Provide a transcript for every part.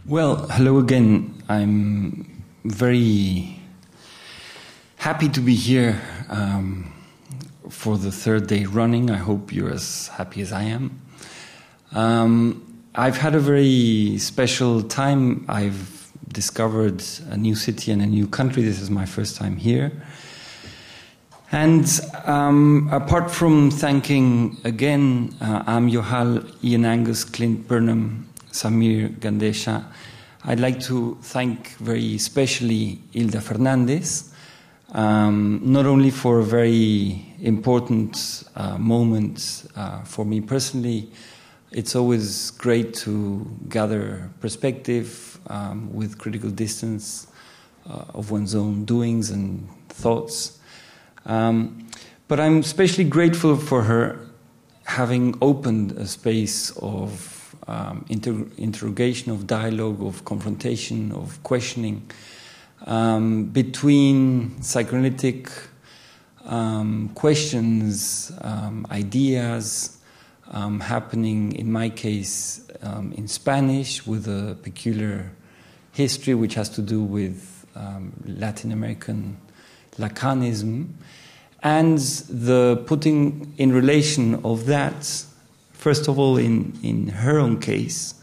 Well, hello again. I'm very happy to be here for the third day running. I hope you're as happy as I am. I've had a very special time. I've discovered a new city and a new country. This is my first time here. And apart from thanking again Am Yohal, Ian Angus, Clint Burnham, Samir Gandesha, I'd like to thank very specially Hilda Fernandez, not only for a very important moment for me personally. It's always great to gather perspective with critical distance of one's own doings and thoughts. But I'm especially grateful for her having opened a space of interrogation, of dialogue, of confrontation, of questioning between psychoanalytic questions, ideas happening, in my case, in Spanish, with a peculiar history which has to do with Latin American Lacanism, and the putting in relation of that, first of all, in her own case,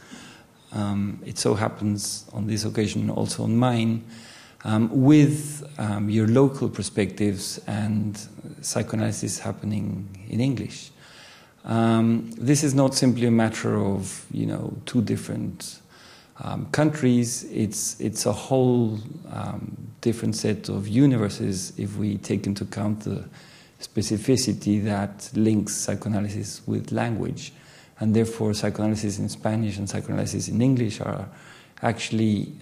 it so happens on this occasion also on mine, with your local perspectives and psychoanalysis happening in English. This is not simply a matter of, two different countries. It's a whole different set of universes if we take into account the specificity that links psychoanalysis with language, and therefore psychoanalysis in Spanish and psychoanalysis in English are actually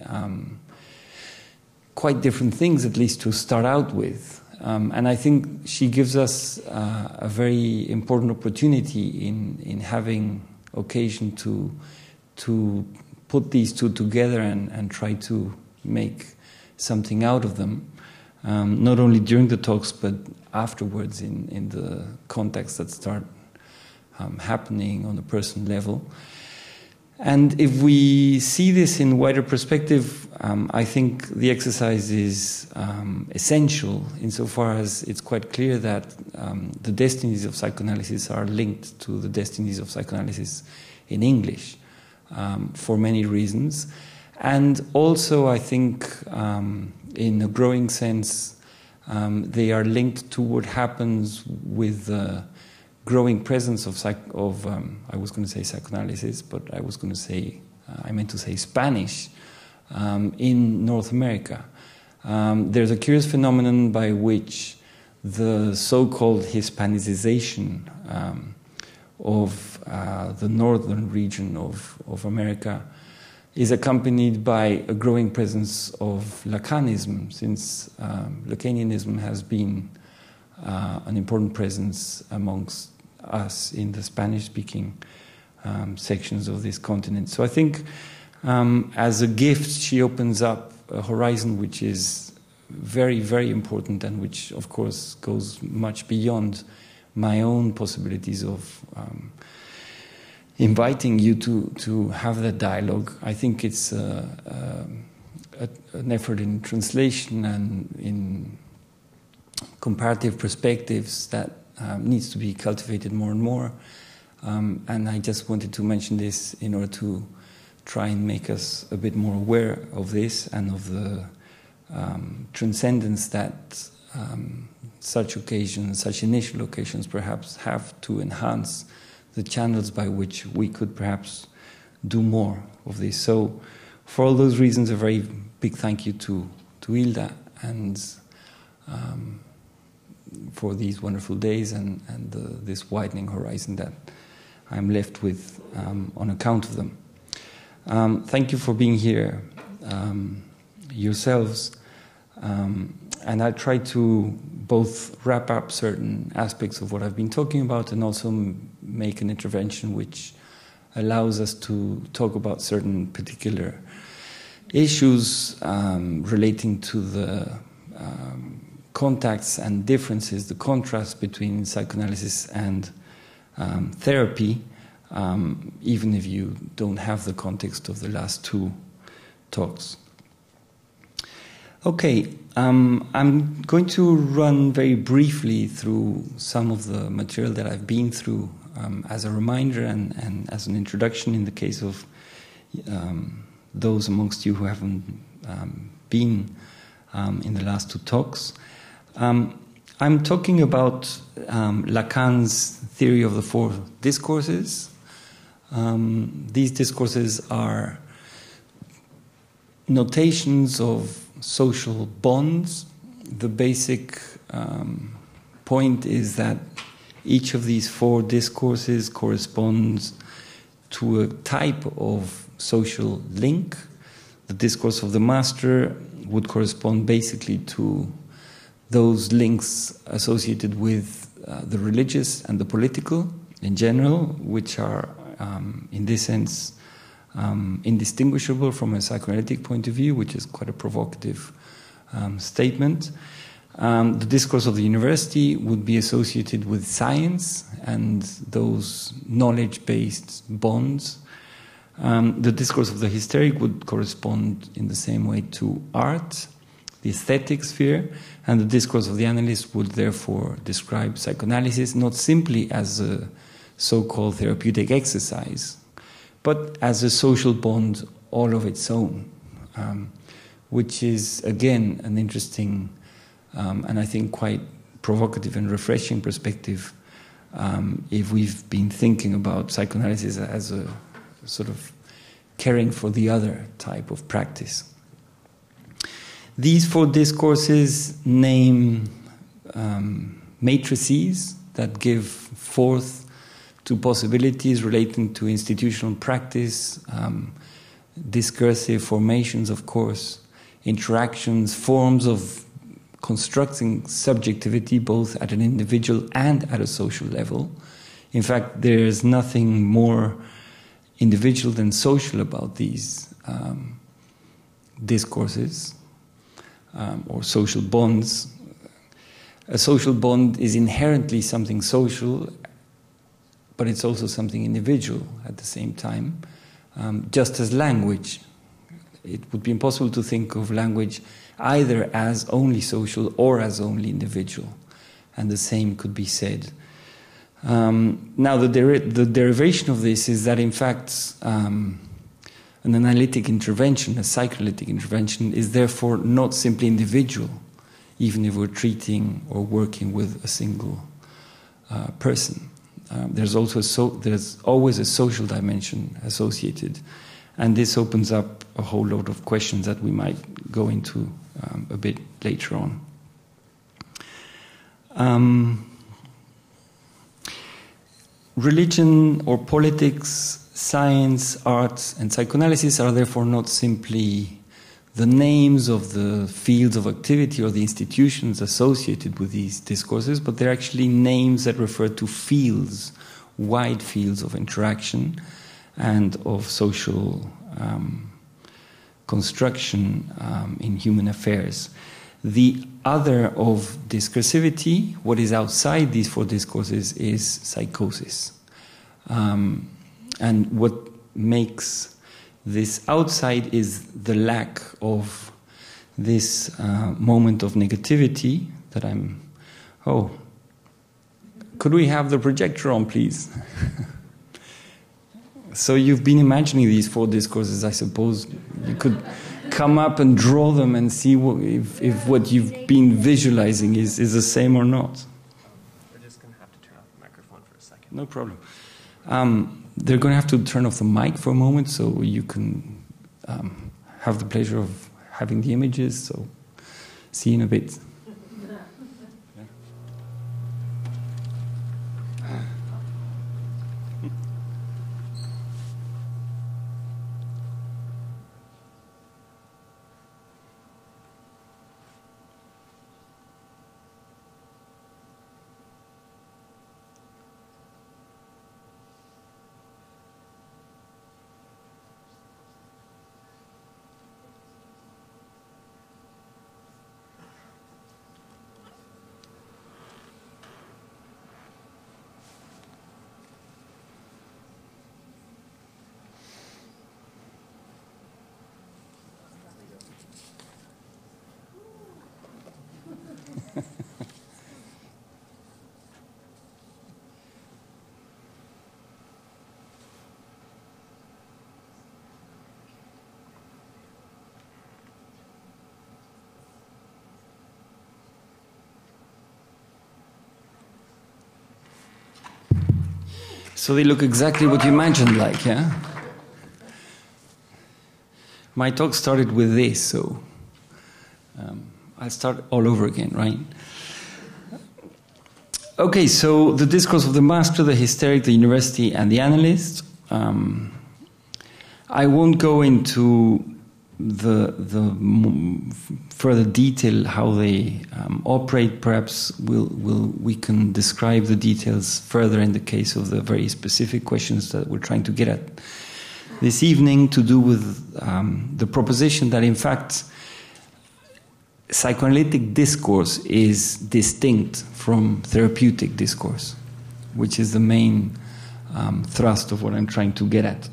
quite different things, at least to start out with. And I think she gives us a very important opportunity in having occasion to put these two together and try to make something out of them, not only during the talks but afterwards in the contexts that start happening on a personal level. And if we see this in wider perspective, I think the exercise is essential insofar as it's quite clear that the destinies of psychoanalysis are linked to the destinies of psychoanalysis in English for many reasons. And also, I think, in a growing sense, they are linked to what happens with the growing presence of I was going to say psychoanalysis, but I meant to say Spanish in North America. There's a curious phenomenon by which the so-called Hispanicization of the northern region of America is accompanied by a growing presence of Lacanism, since Lacanianism has been an important presence amongst us in the Spanish-speaking sections of this continent. So I think as a gift, she opens up a horizon which is very, very important and which, of course, goes much beyond my own possibilities of inviting you to have that dialogue. I think it's an effort in translation and in comparative perspectives that needs to be cultivated more and more. And I just wanted to mention this in order to try and make us a bit more aware of this and of the transcendence that such occasions, such initial occasions perhaps have to enhance the channels by which we could perhaps do more of this. So for all those reasons, a very big thank you to Hilda and for these wonderful days and this widening horizon that I'm left with on account of them. Thank you for being here yourselves. And I'll try to both wrap up certain aspects of what I've been talking about and also make an intervention which allows us to talk about certain particular issues relating to the contacts and differences, the contrast between psychoanalysis and therapy, even if you don't have the context of the last two talks. Okay, I'm going to run very briefly through some of the material that I've been through as a reminder and as an introduction in the case of those amongst you who haven't been in the last two talks. I'm talking about Lacan's theory of the four discourses. These discourses are notations of social bonds. The basic point is that each of these four discourses corresponds to a type of social link. The discourse of the master would correspond basically to those links associated with the religious and the political in general, which are, in this sense, indistinguishable from a psychoanalytic point of view, which is quite a provocative statement. The discourse of the university would be associated with science and those knowledge-based bonds. The discourse of the hysteric would correspond in the same way to art, the aesthetic sphere, and the discourse of the analyst would therefore describe psychoanalysis not simply as a so-called therapeutic exercise, but as a social bond all of its own, which is, again, an interesting and I think quite provocative and refreshing perspective if we've been thinking about psychoanalysis as a sort of caring for the other type of practice. These four discourses name matrices that give forth to possibilities relating to institutional practice, discursive formations, of course, interactions, forms of constructing subjectivity both at an individual and at a social level. In fact, there's nothing more individual than social about these discourses or social bonds. A social bond is inherently something social, but it's also something individual at the same time. Just as language, it would be impossible to think of language either as only social or as only individual, and the same could be said. Now, the derivation of this is that, in fact, an analytic intervention, a psychoanalytic intervention, is therefore not simply individual, even if we're treating or working with a single person. There's always a social dimension associated, and this opens up a whole lot of questions that we might go into a bit later on. Religion or politics, science, art, and psychoanalysis are therefore not simply the names of the fields of activity or the institutions associated with these discourses, but they're actually names that refer to fields, wide fields of interaction and of social construction in human affairs. The other of discursivity, what is outside these four discourses, is psychosis. And what makes this outside is the lack of this moment of negativity that I'm... Oh, could we have the projector on, please? So you've been imagining these four discourses, I suppose. You could come up and draw them and see if what you've been visualizing is the same or not. We're just going to have to turn off the microphone for a second. No problem. They're going to have to turn off the mic for a moment so you can have the pleasure of having the images. So see you in a bit. So they look exactly what you imagined like, yeah? My talk started with this, so I'll start all over again, right? Okay, so the discourse of the master, the hysteric, the university, and the analyst. I won't go into the further detail how they operate. Perhaps we can describe the details further in the case of the very specific questions that we're trying to get at this evening, to do with the proposition that in fact psychoanalytic discourse is distinct from therapeutic discourse, which is the main thrust of what I'm trying to get at.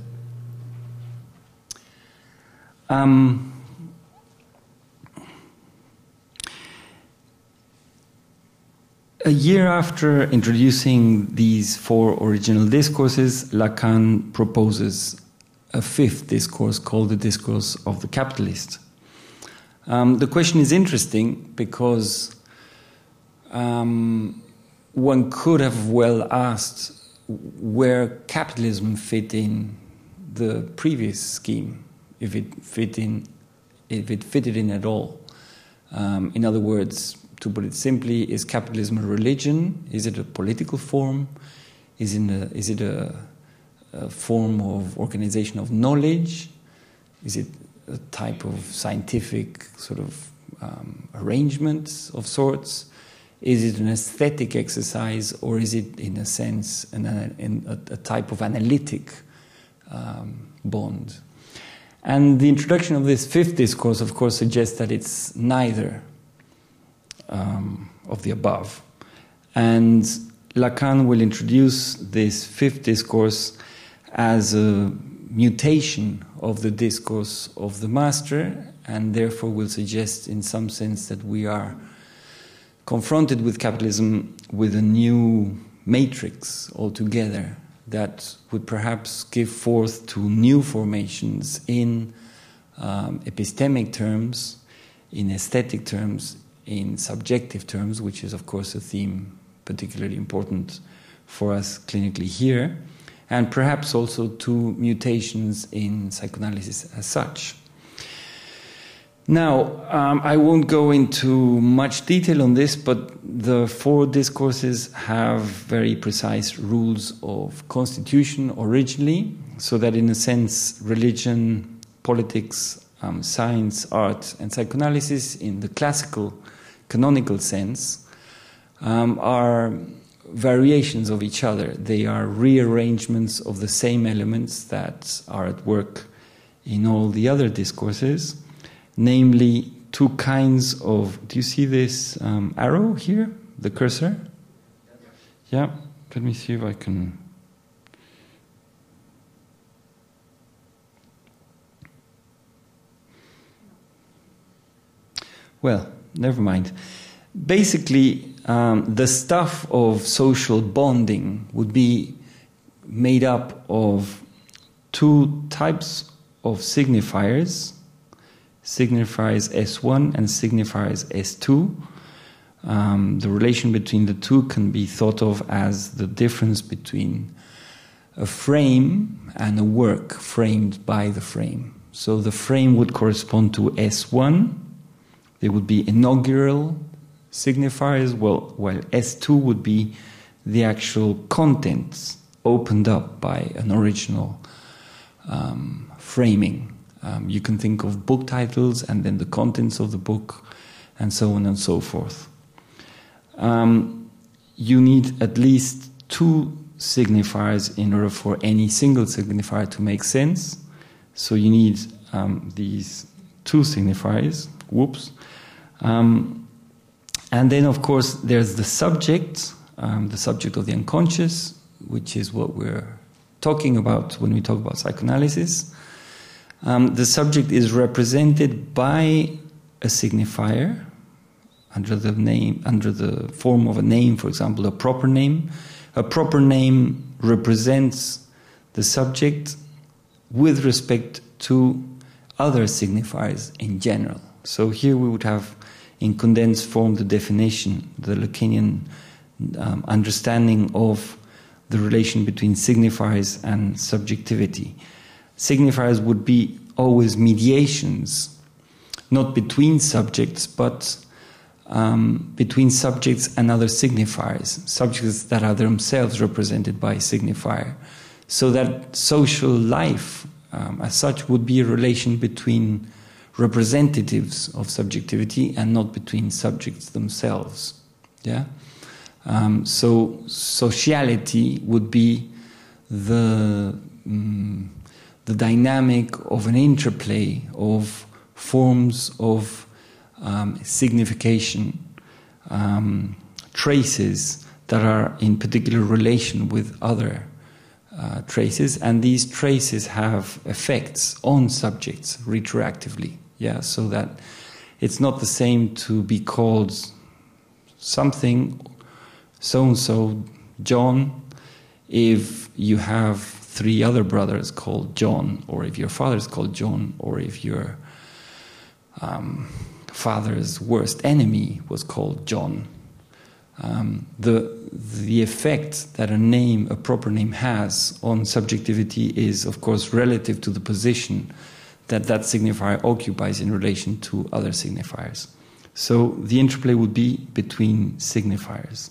A year after introducing these four original discourses, Lacan proposes a fifth discourse called the Discourse of the Capitalist. The question is interesting because one could have well asked where capitalism fit in the previous scheme, if it fitted in at all. In other words, to put it simply, is capitalism a religion? Is it a political form? Is it a form of organization of knowledge? Is it a type of scientific sort of arrangement of sorts? Is it an aesthetic exercise, or is it, in a sense, a type of analytic bond? And the introduction of this fifth discourse, of course, suggests that it's neither of the above. And Lacan will introduce this fifth discourse as a mutation of the discourse of the master, and therefore will suggest in some sense that we are confronted with capitalism with a new matrix altogether that would perhaps give forth to new formations in epistemic terms, in aesthetic terms, in subjective terms, which is of course a theme particularly important for us clinically here, and perhaps also to mutations in psychoanalysis as such. Now, I won't go into much detail on this, but the four discourses have very precise rules of constitution originally, so that in a sense, religion, politics, science, art, and psychoanalysis in the classical, canonical sense are variations of each other. They are rearrangements of the same elements that are at work in all the other discourses, namely two kinds of... Do you see this arrow here, the cursor? Yeah, let me see if I can... Well, never mind. Basically, the stuff of social bonding would be made up of two types of signifiers, signifiers S1 and signifiers S2. The relation between the two can be thought of as the difference between a frame and a work framed by the frame. So the frame would correspond to S1. They would be inaugural signifiers, while S2 would be the actual contents opened up by an original framing. You can think of book titles and then the contents of the book and so on and so forth. You need at least two signifiers in order for any single signifier to make sense. So you need these two signifiers. Whoops. And then, of course, there's the subject of the unconscious, which is what we're talking about when we talk about psychoanalysis. The subject is represented by a signifier under the form of a name, for example, a proper name. A proper name represents the subject with respect to other signifiers in general. So here we would have, in condensed form, the definition, the Lacanian understanding of the relation between signifiers and subjectivity. Signifiers would be always mediations, not between subjects, but between subjects and other signifiers, subjects that are themselves represented by a signifier. So that social life, as such, would be a relation between representatives of subjectivity and not between subjects themselves. Yeah. So sociality would be the dynamic of an interplay of forms of signification, traces that are in particular relation with other traces, and these traces have effects on subjects retroactively. Yeah, so that it's not the same to be called something so-and-so John if you have three other brothers called John, or if your father is called John, or if your father's worst enemy was called John. The effect that a proper name has on subjectivity is, of course, relative to the position that signifier occupies in relation to other signifiers. So the interplay would be between signifiers.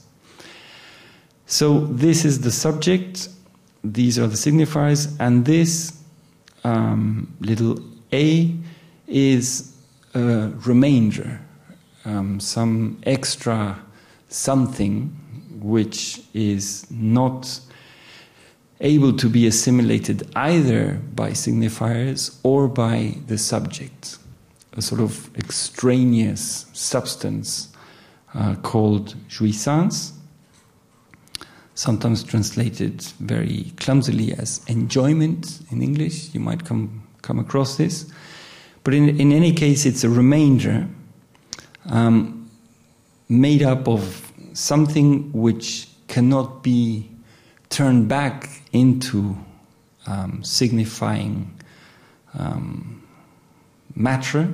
So this is the subject, these are the signifiers, and this little a is a remainder, some extra something which is not able to be assimilated either by signifiers or by the subject, a sort of extraneous substance called jouissance, sometimes translated very clumsily as enjoyment in English. You might come across this. But in any case, it's a remainder made up of something which cannot be turned back into signifying matter,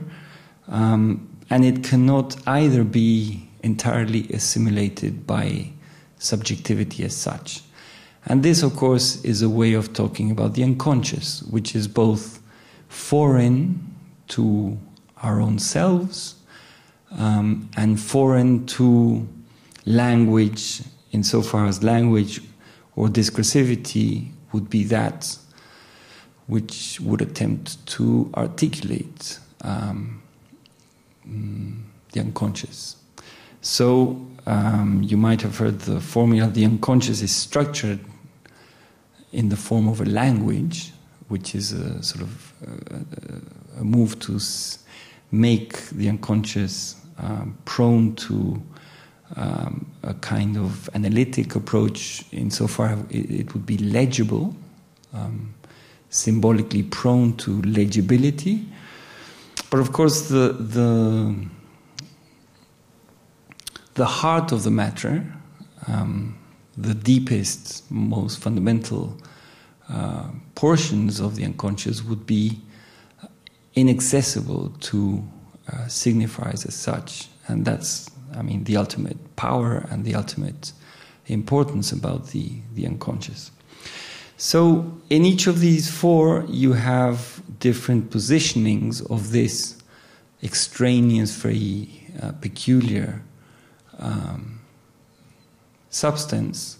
and it cannot either be entirely assimilated by subjectivity as such. And this, of course, is a way of talking about the unconscious, which is both foreign to our own selves and foreign to language, insofar as language or discursivity would be that which would attempt to articulate the unconscious. So you might have heard the formula, the unconscious is structured in the form of a language, which is a sort of a move to make the unconscious prone to a kind of analytic approach, insofar it would be legible, symbolically prone to legibility. But of course, the heart of the matter, the deepest, most fundamental portions of the unconscious would be inaccessible to signifiers as such, and that's, I mean, the ultimate power and the ultimate importance about the unconscious. So in each of these four, you have different positionings of this extraneous, very peculiar substance,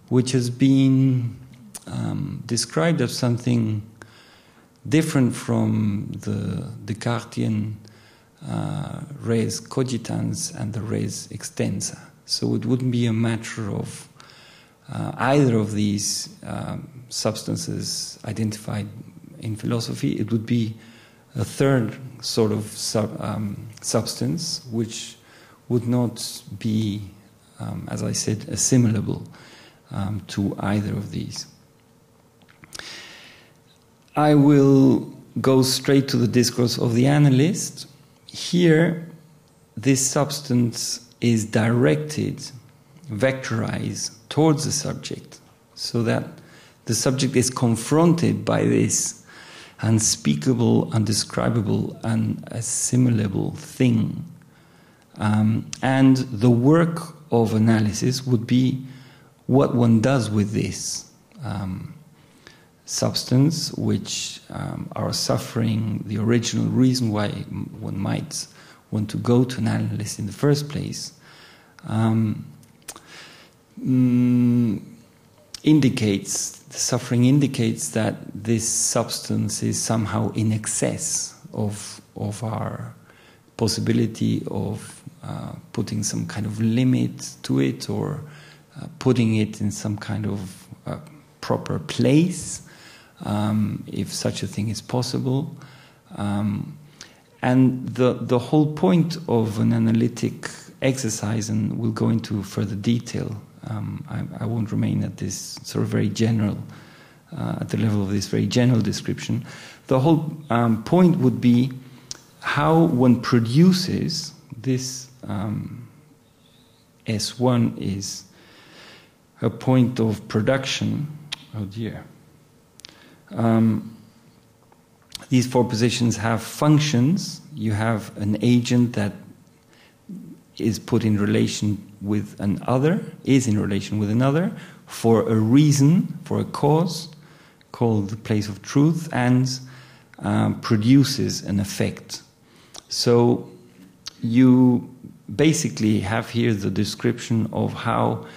which has been described as something different from the Descartian res cogitans and the res extensa. So it wouldn't be a matter of either of these substances identified in philosophy. It would be a third sort of substance which would not be, as I said, assimilable to either of these. I will go straight to the discourse of the analyst. Here, this substance is directed, vectorized towards the subject, so that the subject is confronted by this unspeakable, undescribable, unassimilable thing. And the work of analysis would be what one does with this substance, which are suffering, the original reason why one might want to go to an analyst in the first place, the suffering indicates that this substance is somehow in excess of our possibility of putting some kind of limit to it, or putting it in some kind of proper place, if such a thing is possible. And the whole point of an analytic exercise, and we'll go into further detail, I won't remain at this sort of very general, at the level of this very general description. The whole point would be how one produces this. S1 is a point of production. Oh dear. These four positions have functions. You have an agent that is put in relation with an other, is in relation with another, for a reason, for a cause, called the place of truth, and produces an effect. So you basically have here the description of how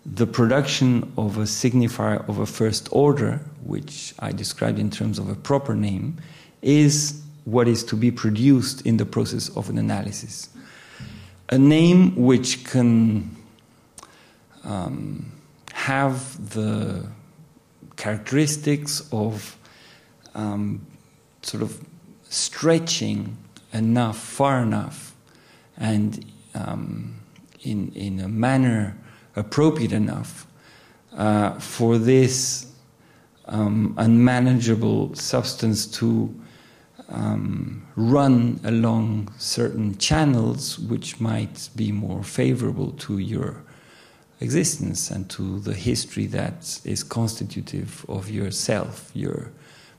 the production of a signifier of a first order, which I described in terms of a proper name, is what is to be produced in the process of an analysis. A name which can have the characteristics of sort of stretching enough, far enough, and in a manner appropriate enough for this unmanageable substance to run along certain channels which might be more favorable to your existence and to the history that is constitutive of yourself, your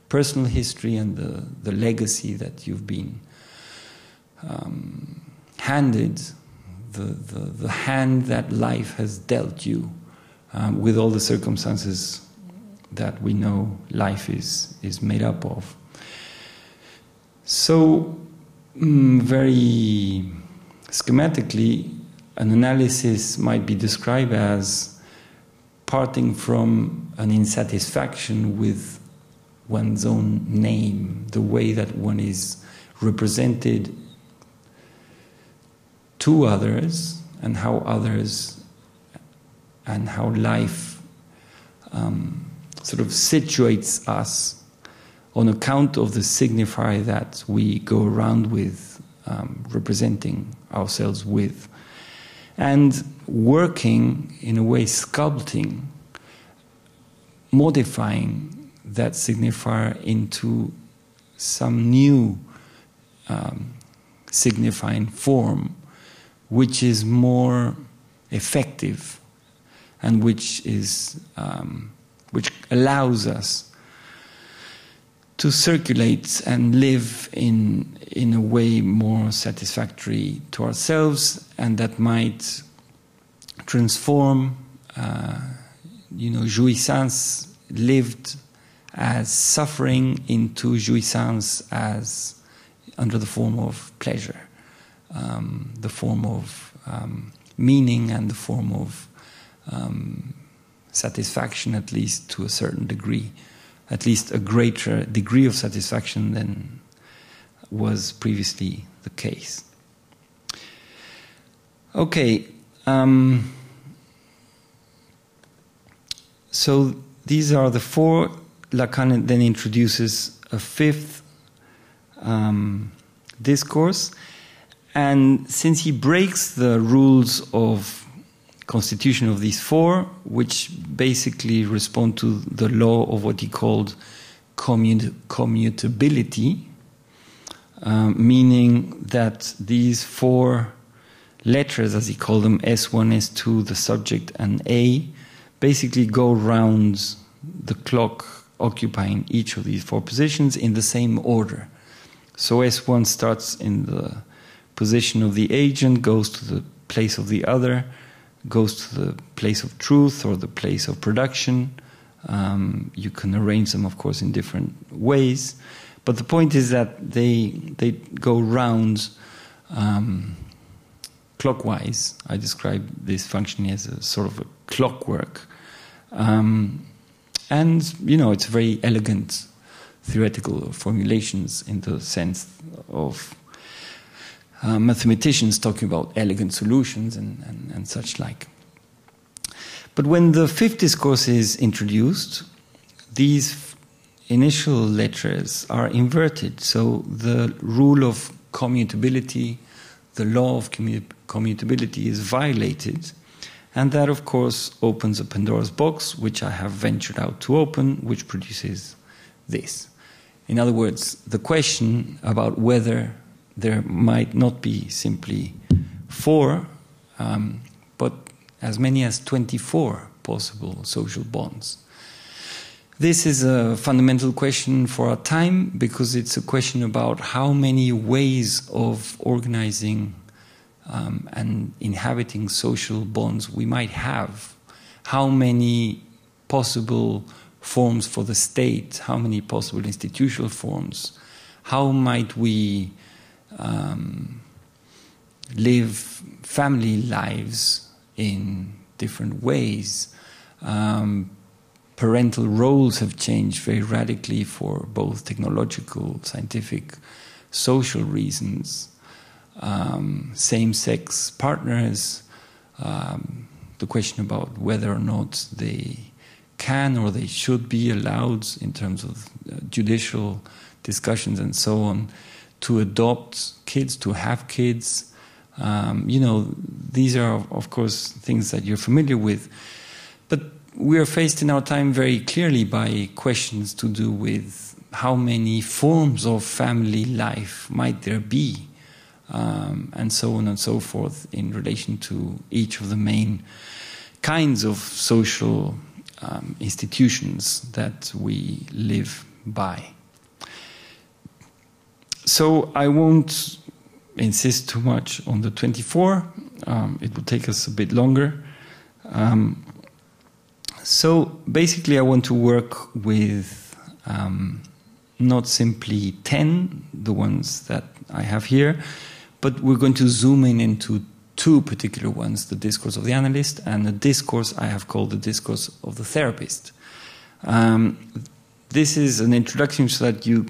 personal history and the legacy that you've been handed, the hand that life has dealt you, with all the circumstances that we know life is made up of. So, very schematically, an analysis might be described as parting from an insatisfaction with one's own name, the way that one is represented to others, and how others and how life sort of situates us on account of the signifier that we go around with, representing ourselves with, and working in a way, sculpting, modifying that signifier into some new signifying form, which is more effective and which allows us to circulate and live in a way more satisfactory to ourselves, and that might transform, jouissance lived as suffering into jouissance as under the form of pleasure, the form of meaning and the form of satisfaction, at least to a certain degree, at least a greater degree of satisfaction than was previously the case. Okay, so these are the four. Lacan then introduces a fifth discourse, and since he breaks the rules of constitution of these four, which basically respond to the law of what he called commutability, meaning that these four letters, as he called them, S1, S2, the subject, and A, basically go round the clock, occupying each of these four positions in the same order. So S1 starts in the position of the agent, goes to the place of the other, goes to the place of truth or the place of production. You can arrange them, of course, in different ways. But the point is that they go round clockwise. I describe this functioning as a sort of a clockwork. And, it's very elegant theoretical formulations in the sense of mathematicians talking about elegant solutions and such like. But when the fifth discourse is introduced, these initial letters are inverted. So the rule of commutability, the law of commutability is violated. And that, of course, opens a Pandora's box, which I have ventured out to open, which produces this. In other words, the question about whether there might not be simply 4, but as many as 24 possible social bonds. This is a fundamental question for our time because it's a question about how many ways of organizing and inhabiting social bonds we might have. How many possible forms for the state, how many possible institutional forms, how might we live family lives in different ways. Parental roles have changed very radically for both technological, scientific, social reasons. Same-sex partners, the question about whether or not they can or they should be allowed in terms of judicial discussions and so on, to adopt kids, to have kids. These are, of course, things that you're familiar with. But we are faced in our time very clearly by questions to do with how many forms of family life might there be, and so on and so forth in relation to each of the main kinds of social institutions that we live by. So I won't insist too much on the 24. It will take us a bit longer. So basically I want to work with not simply 10, the ones that I have here, but we're going to zoom in into 2 particular ones, the discourse of the analyst and the discourse I have called the discourse of the therapist. This is an introduction so that you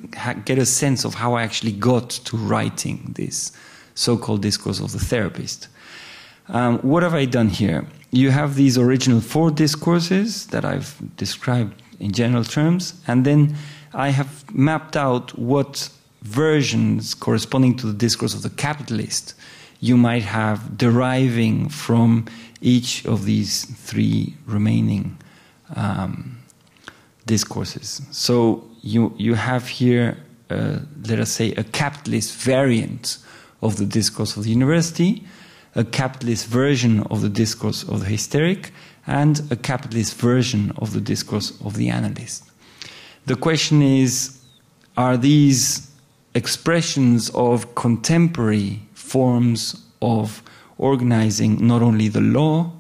get a sense of how I actually got to writing this so-called discourse of the therapist. What have I done here? You have these original 4 discourses that I've described in general terms, and then I have mapped out what versions corresponding to the discourse of the capitalist you might have deriving from each of these 3 remaining discourses. So you have here, let us say, a capitalist variant of the discourse of the university, a capitalist version of the discourse of the hysteric, and a capitalist version of the discourse of the analyst. The question is, are these expressions of contemporary forms of organizing not only the law,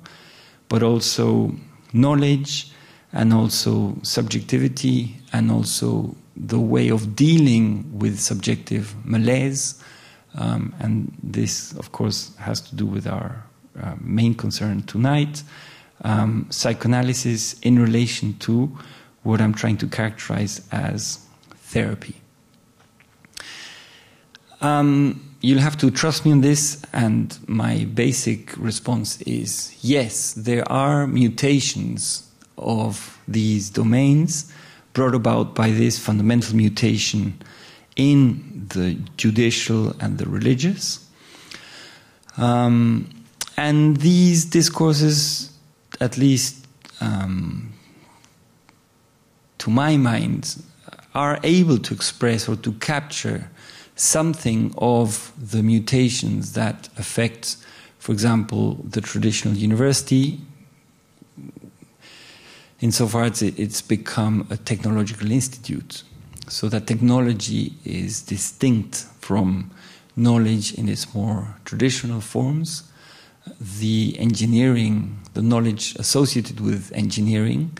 but also knowledge, and also subjectivity, and also the way of dealing with subjective malaise. And this, of course, has to do with our main concern tonight, psychoanalysis in relation to what I'm trying to characterize as therapy. You'll have to trust me on this, and my basic response is yes, there are mutations of these domains brought about by this fundamental mutation in the judicial and the religious. And these discourses, at least to my mind, are able to express or to capture something of the mutations that affect, for example, the traditional university, insofar as it's become a technological institute. So that technology is distinct from knowledge in its more traditional forms. the engineering, the knowledge associated with engineering,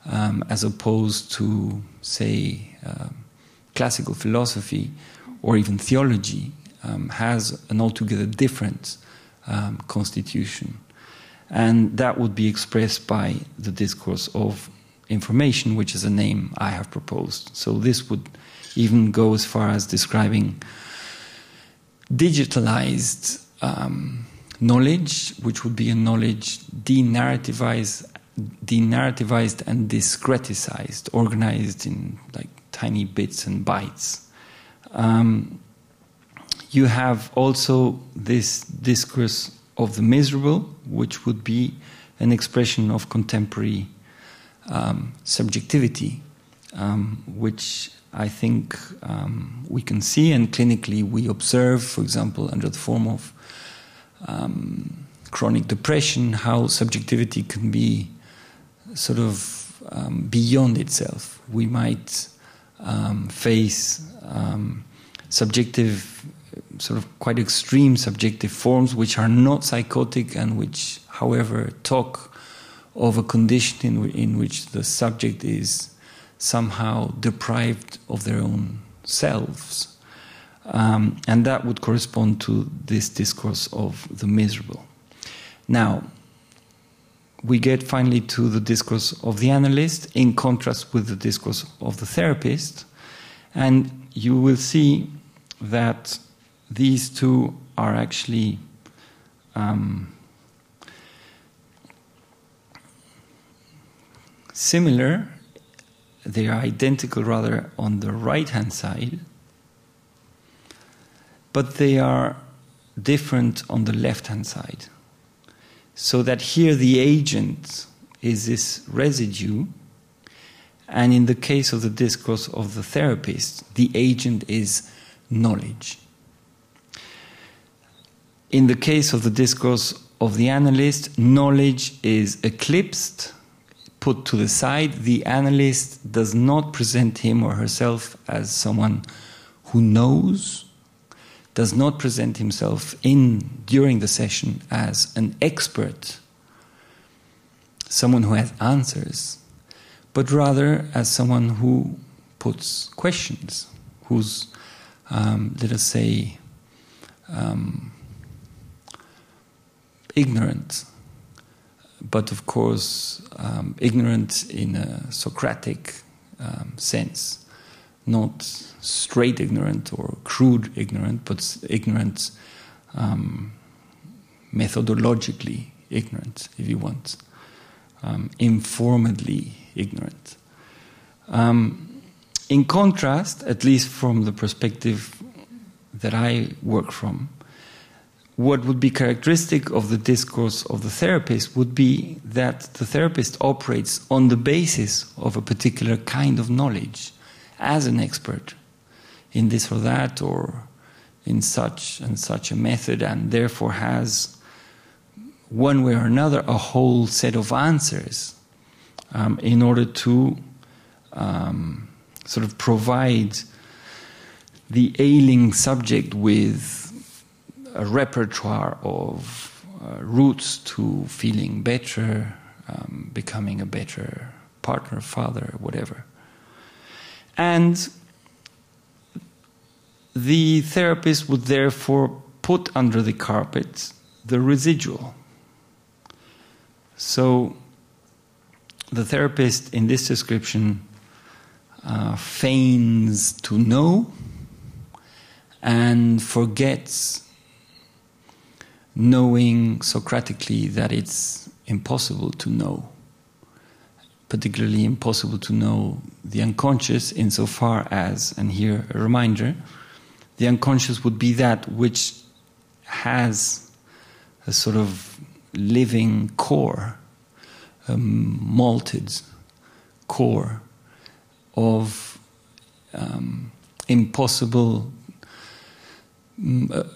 as opposed to, say, classical philosophy or even theology, has an altogether different constitution. And that would be expressed by the discourse of information, which is a name I have proposed. So this would even go as far as describing digitalized knowledge, which would be a knowledge denarrativized and discretized, organized in like tiny bits and bytes. You have also this discourse of the miserable, which would be an expression of contemporary subjectivity, which I think we can see and clinically we observe, for example, under the form of chronic depression, how subjectivity can be sort of beyond itself. We might face subjective, sort of quite extreme subjective forms which are not psychotic and which, however, talk of a condition in which the subject is somehow deprived of their own selves. And that would correspond to this discourse of the miserable. Now, we get finally to the discourse of the analyst in contrast with the discourse of the therapist. And you will see that these two are actually similar. They are identical rather on the right-hand side, but they are different on the left-hand side. So that here the agent is this residue, and in the case of the discourse of the therapist, the agent is knowledge. In the case of the discourse of the analyst, knowledge is eclipsed, put to the side. The analyst does not present him or herself as someone who knows, does not present himself during the session as an expert, someone who has answers, but rather as someone who puts questions, who's, let us say, ignorant, but of course ignorant in a Socratic sense. Not straight ignorant or crude ignorant, but ignorant, methodologically ignorant, if you want, informedly ignorant. In contrast, at least from the perspective that I work from, what would be characteristic of the discourse of the therapist would be that the therapist operates on the basis of a particular kind of knowledge, as an expert in this or that, or in such and such a method, and therefore has, one way or another, a whole set of answers in order to sort of provide the ailing subject with a repertoire of routes to feeling better, becoming a better partner, father, whatever. And the therapist would therefore put under the carpet the residual. So the therapist in this description feigns to know and forgets knowing Socratically that it's impossible to know. Particularly impossible to know the unconscious insofar as, and here a reminder, the unconscious would be that which has a sort of living core, a malted core of impossible,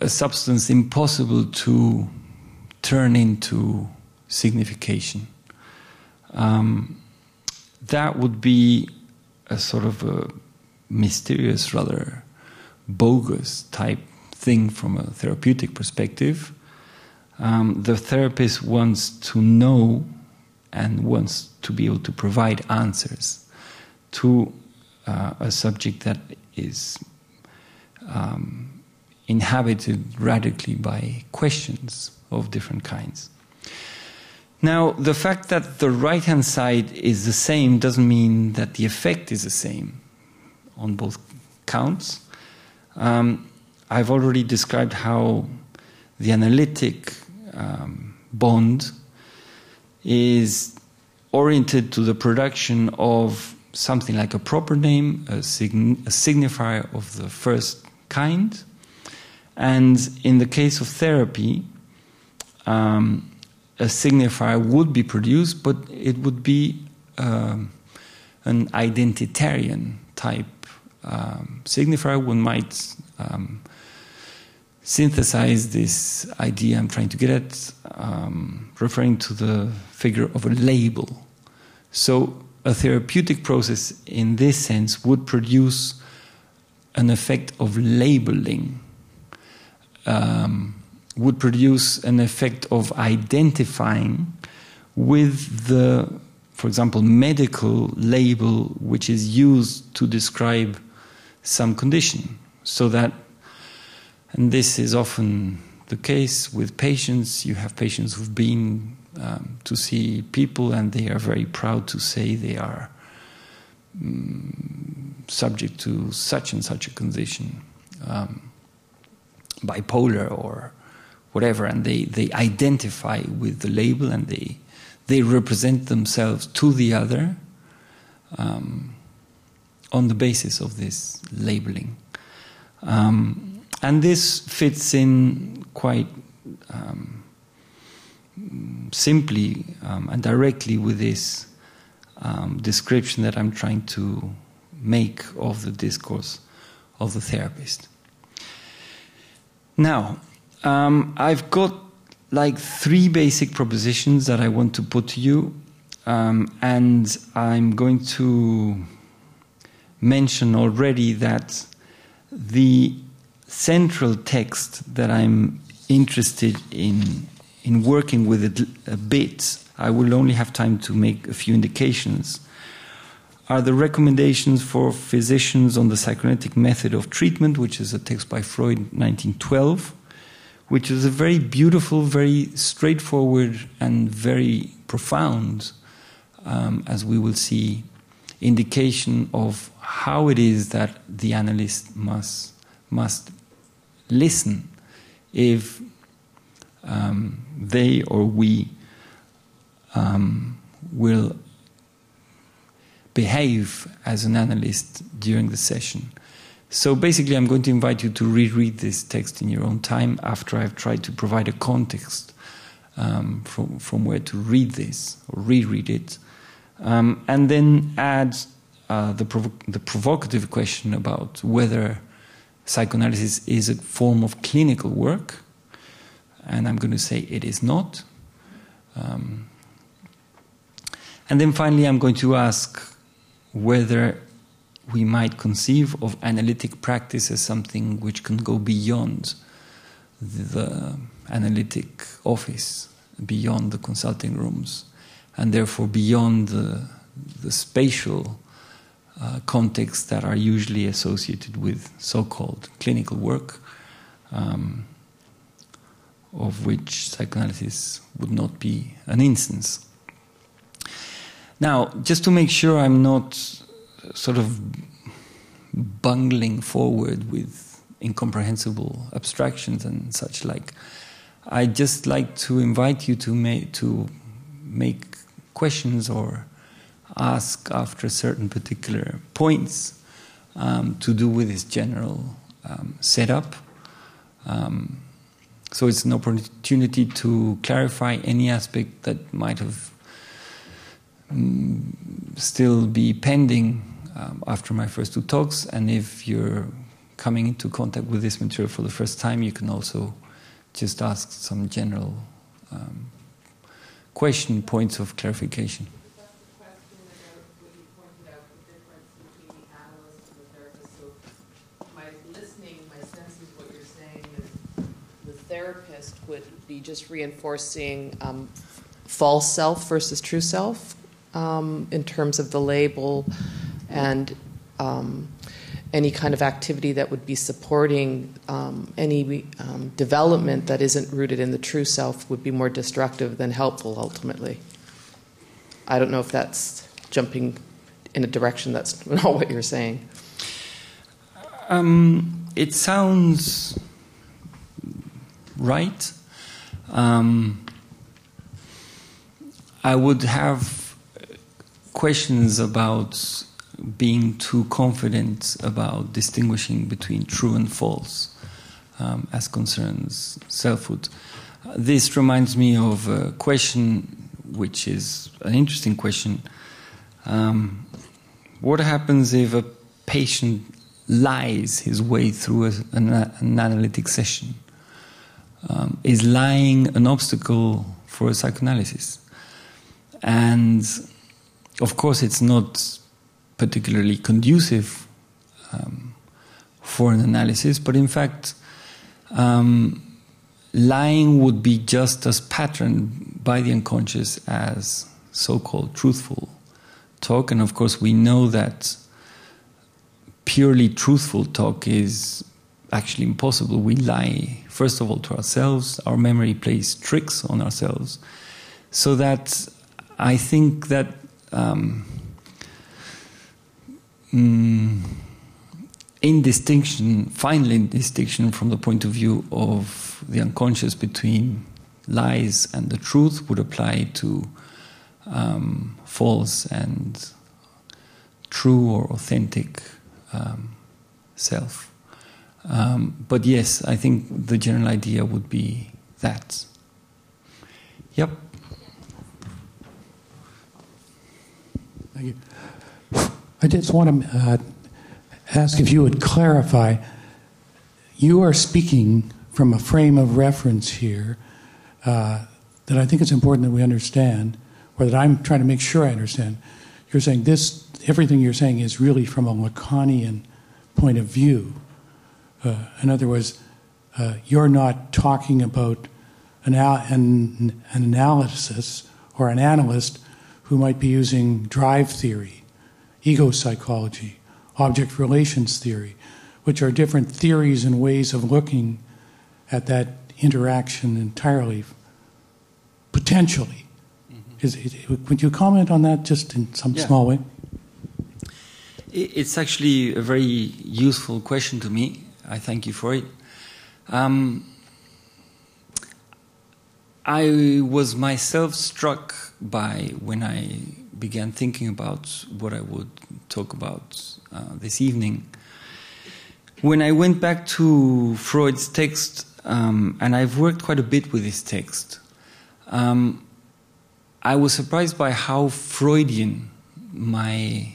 a substance impossible to turn into signification. That would be a sort of a mysterious, rather bogus type thing from a therapeutic perspective. The therapist wants to know and wants to be able to provide answers to a subject that is inhabited radically by questions of different kinds. Now, the fact that the right-hand side is the same doesn't mean that the effect is the same on both counts. I've already described how the analytic bond is oriented to the production of something like a proper name, a signifier of the first kind. And in the case of therapy, a signifier would be produced, but it would be an identitarian type signifier. One might synthesize this idea I'm trying to get at, referring to the figure of a label. So a therapeutic process in this sense would produce an effect of labeling, would produce an effect of identifying with the, for example, medical label which is used to describe some condition. So that, and this is often the case with patients, you have patients who've been to see people and they are very proud to say they are subject to such and such a condition, bipolar or whatever, and they identify with the label and they represent themselves to the other on the basis of this labeling. And this fits in quite simply and directly with this description that I'm trying to make of the discourse of the therapist. Now, I've got like 3 basic propositions that I want to put to you, and I'm going to mention already that the central text that I'm interested in working with it a bit, I will only have time to make a few indications, are the recommendations for physicians on the psychoanalytic method of treatment, which is a text by Freud, 1912, which is a very beautiful, very straightforward, and very profound, as we will see, indication of how it is that the analyst must listen if they or we will behave as an analyst during the session. So basically I'm going to invite you to reread this text in your own time after I've tried to provide a context from where to read this or reread it, and then add the provocative question about whether psychoanalysis is a form of clinical work, and I'm going to say it is not. And then finally I'm going to ask whether we might conceive of analytic practice as something which can go beyond the analytic office, beyond the consulting rooms, and therefore beyond the spatial contexts that are usually associated with so-called clinical work, of which psychoanalysis would not be an instance. Now, just to make sure I'm not sort of bungling forward with incomprehensible abstractions and such like, I'd just like to invite you to make questions or ask after certain particular points to do with this general setup. So it's an opportunity to clarify any aspect that might have still be pending after my first 2 talks, and if you're coming into contact with this material for the first time, you can also just ask some general points of clarification. That's the question about what you pointed out, the difference between the analyst and the therapist. So my listening, my sense is what you're saying is the therapist would be just reinforcing false self versus true self in terms of the label and any kind of activity that would be supporting any development that isn't rooted in the true self would be more destructive than helpful ultimately. I don't know if that's jumping in a direction that's not what you're saying. It sounds right. I would have questions about being too confident about distinguishing between true and false as concerns selfhood. This reminds me of a question which is an interesting question. What happens if a patient lies his way through an analytic session? Is lying an obstacle for a psychoanalysis? And of course it's not particularly conducive for an analysis, but in fact lying would be just as patterned by the unconscious as so-called truthful talk. And of course we know that purely truthful talk is actually impossible. We lie, first of all, to ourselves. Our memory plays tricks on ourselves. So that I think that in distinction, final distinction from the point of view of the unconscious between lies and the truth would apply to false and true or authentic self. But yes, I think the general idea would be that. Yep. Thank you. I just want to ask if you would clarify. You are speaking from a frame of reference here that I think it's important that we understand, or that I'm trying to make sure I understand. You're saying this, everything you're saying is really from a Lacanian point of view. In other words, you're not talking about an analysis or an analyst who might be using drive theory, ego psychology, object relations theory, which are different theories and ways of looking at that interaction entirely, potentially. Mm-hmm. Would you comment on that just in some small way? It's actually a very useful question to me. I thank you for it. I was myself struck by, when I began thinking about what I would talk about this evening, when I went back to Freud's text, and I've worked quite a bit with this text, I was surprised by how Freudian my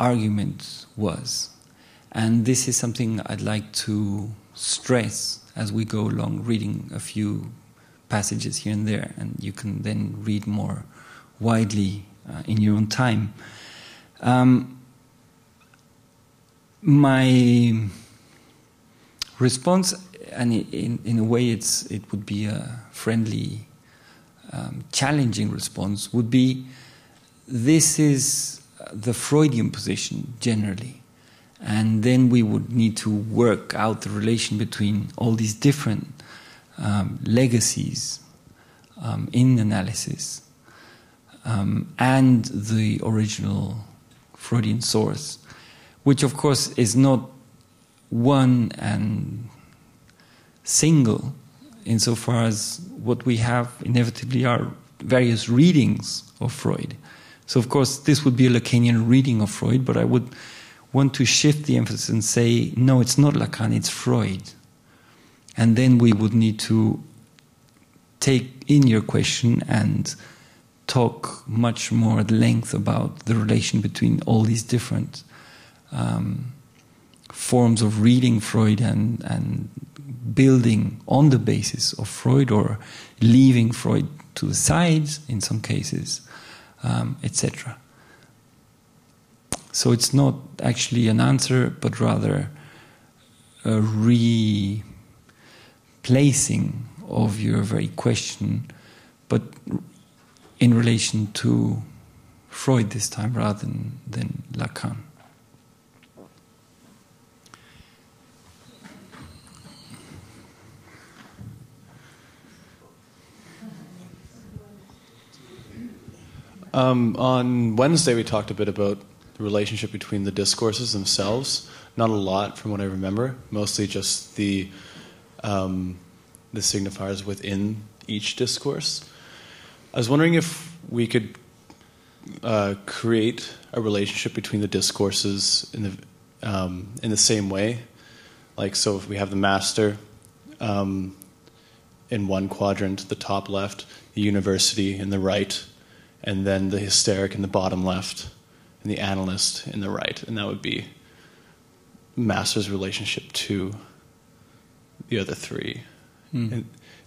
argument was. And this is something I'd like to stress as we go along, reading a few passages here and there, and you can then read more widely in your own time. My response, and in a way it would be a friendly, challenging response, would be this is the Freudian position generally. And then we would need to work out the relation between all these different legacies in analysis and the original Freudian source, which of course is not one and single, insofar as what we have inevitably are various readings of Freud. So of course this would be a Lacanian reading of Freud, but I would want to shift the emphasis and say, no, it's not Lacan, it's Freud. And then we would need to take in your question and talk much more at length about the relation between all these different forms of reading Freud and building on the basis of Freud, or leaving Freud to the side in some cases, etc. So it's not actually an answer, but rather a replaying placing of your very question, but in relation to Freud this time rather than Lacan. On Wednesday, we talked a bit about the relationship between the discourses themselves. Not a lot, from what I remember. Mostly just the signifiers within each discourse. I was wondering if we could create a relationship between the discourses in the same way. Like, so if we have the master in one quadrant, the top left, the university in the right, and then the hysteric in the bottom left, and the analyst in the right, and that would be master's relationship to the other three. And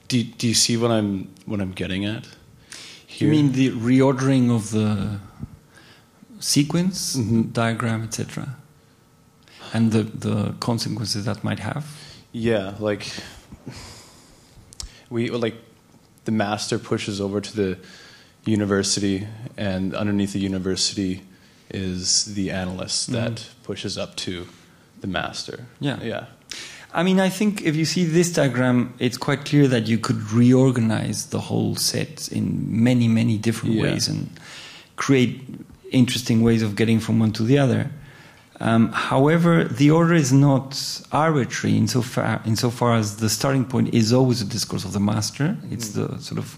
do you see what I'm getting at here? You mean the reordering of the sequence, diagram, etc., and the consequences that might have? Yeah, like the master pushes over to the university, and underneath the university is the analyst that pushes up to the master. Yeah. I mean, I think if you see this diagram, it's quite clear that you could reorganize the whole set in many, many different ways and create interesting ways of getting from one to the other. However, the order is not arbitrary insofar as the starting point is always a discourse of the master. It's the sort of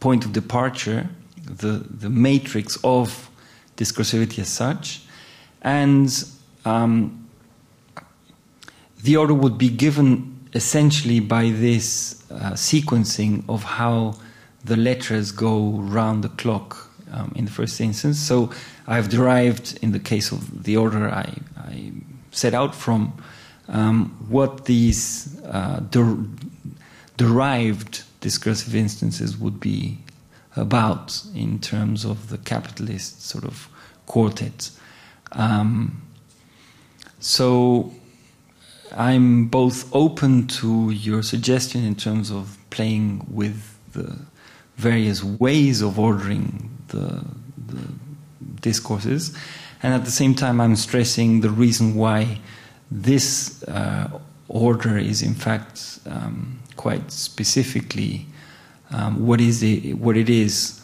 point of departure, the matrix of discursivity as such. And the order would be given essentially by this sequencing of how the letters go round the clock in the first instance. So I've derived, in the case of the order I set out from, what these derived discursive instances would be about in terms of the capitalist sort of quartet. So I'm both open to your suggestion in terms of playing with the various ways of ordering the discourses, and at the same time I'm stressing the reason why this order is in fact quite specifically what it is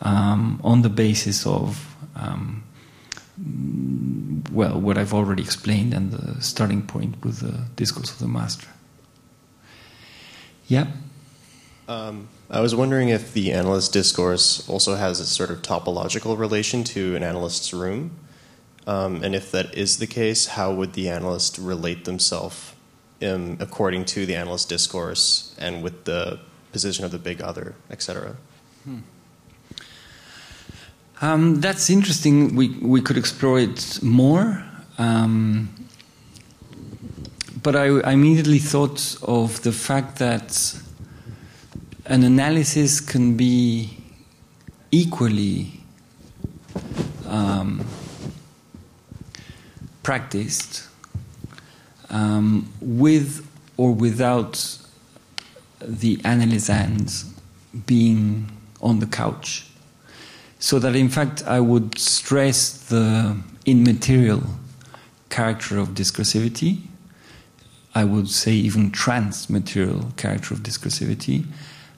on the basis of what I've already explained and the starting point with the discourse of the master. Yeah. I was wondering if the analyst discourse also has a sort of topological relation to an analyst's room, and if that is the case, how would the analyst relate themselves according to the analyst discourse and with the position of the big other, etc.? That's interesting. We could explore it more, but I immediately thought of the fact that an analysis can be equally practiced with or without the analysand being on the couch. So that in fact I would stress the immaterial character of discursivity. I would say even transmaterial character of discursivity.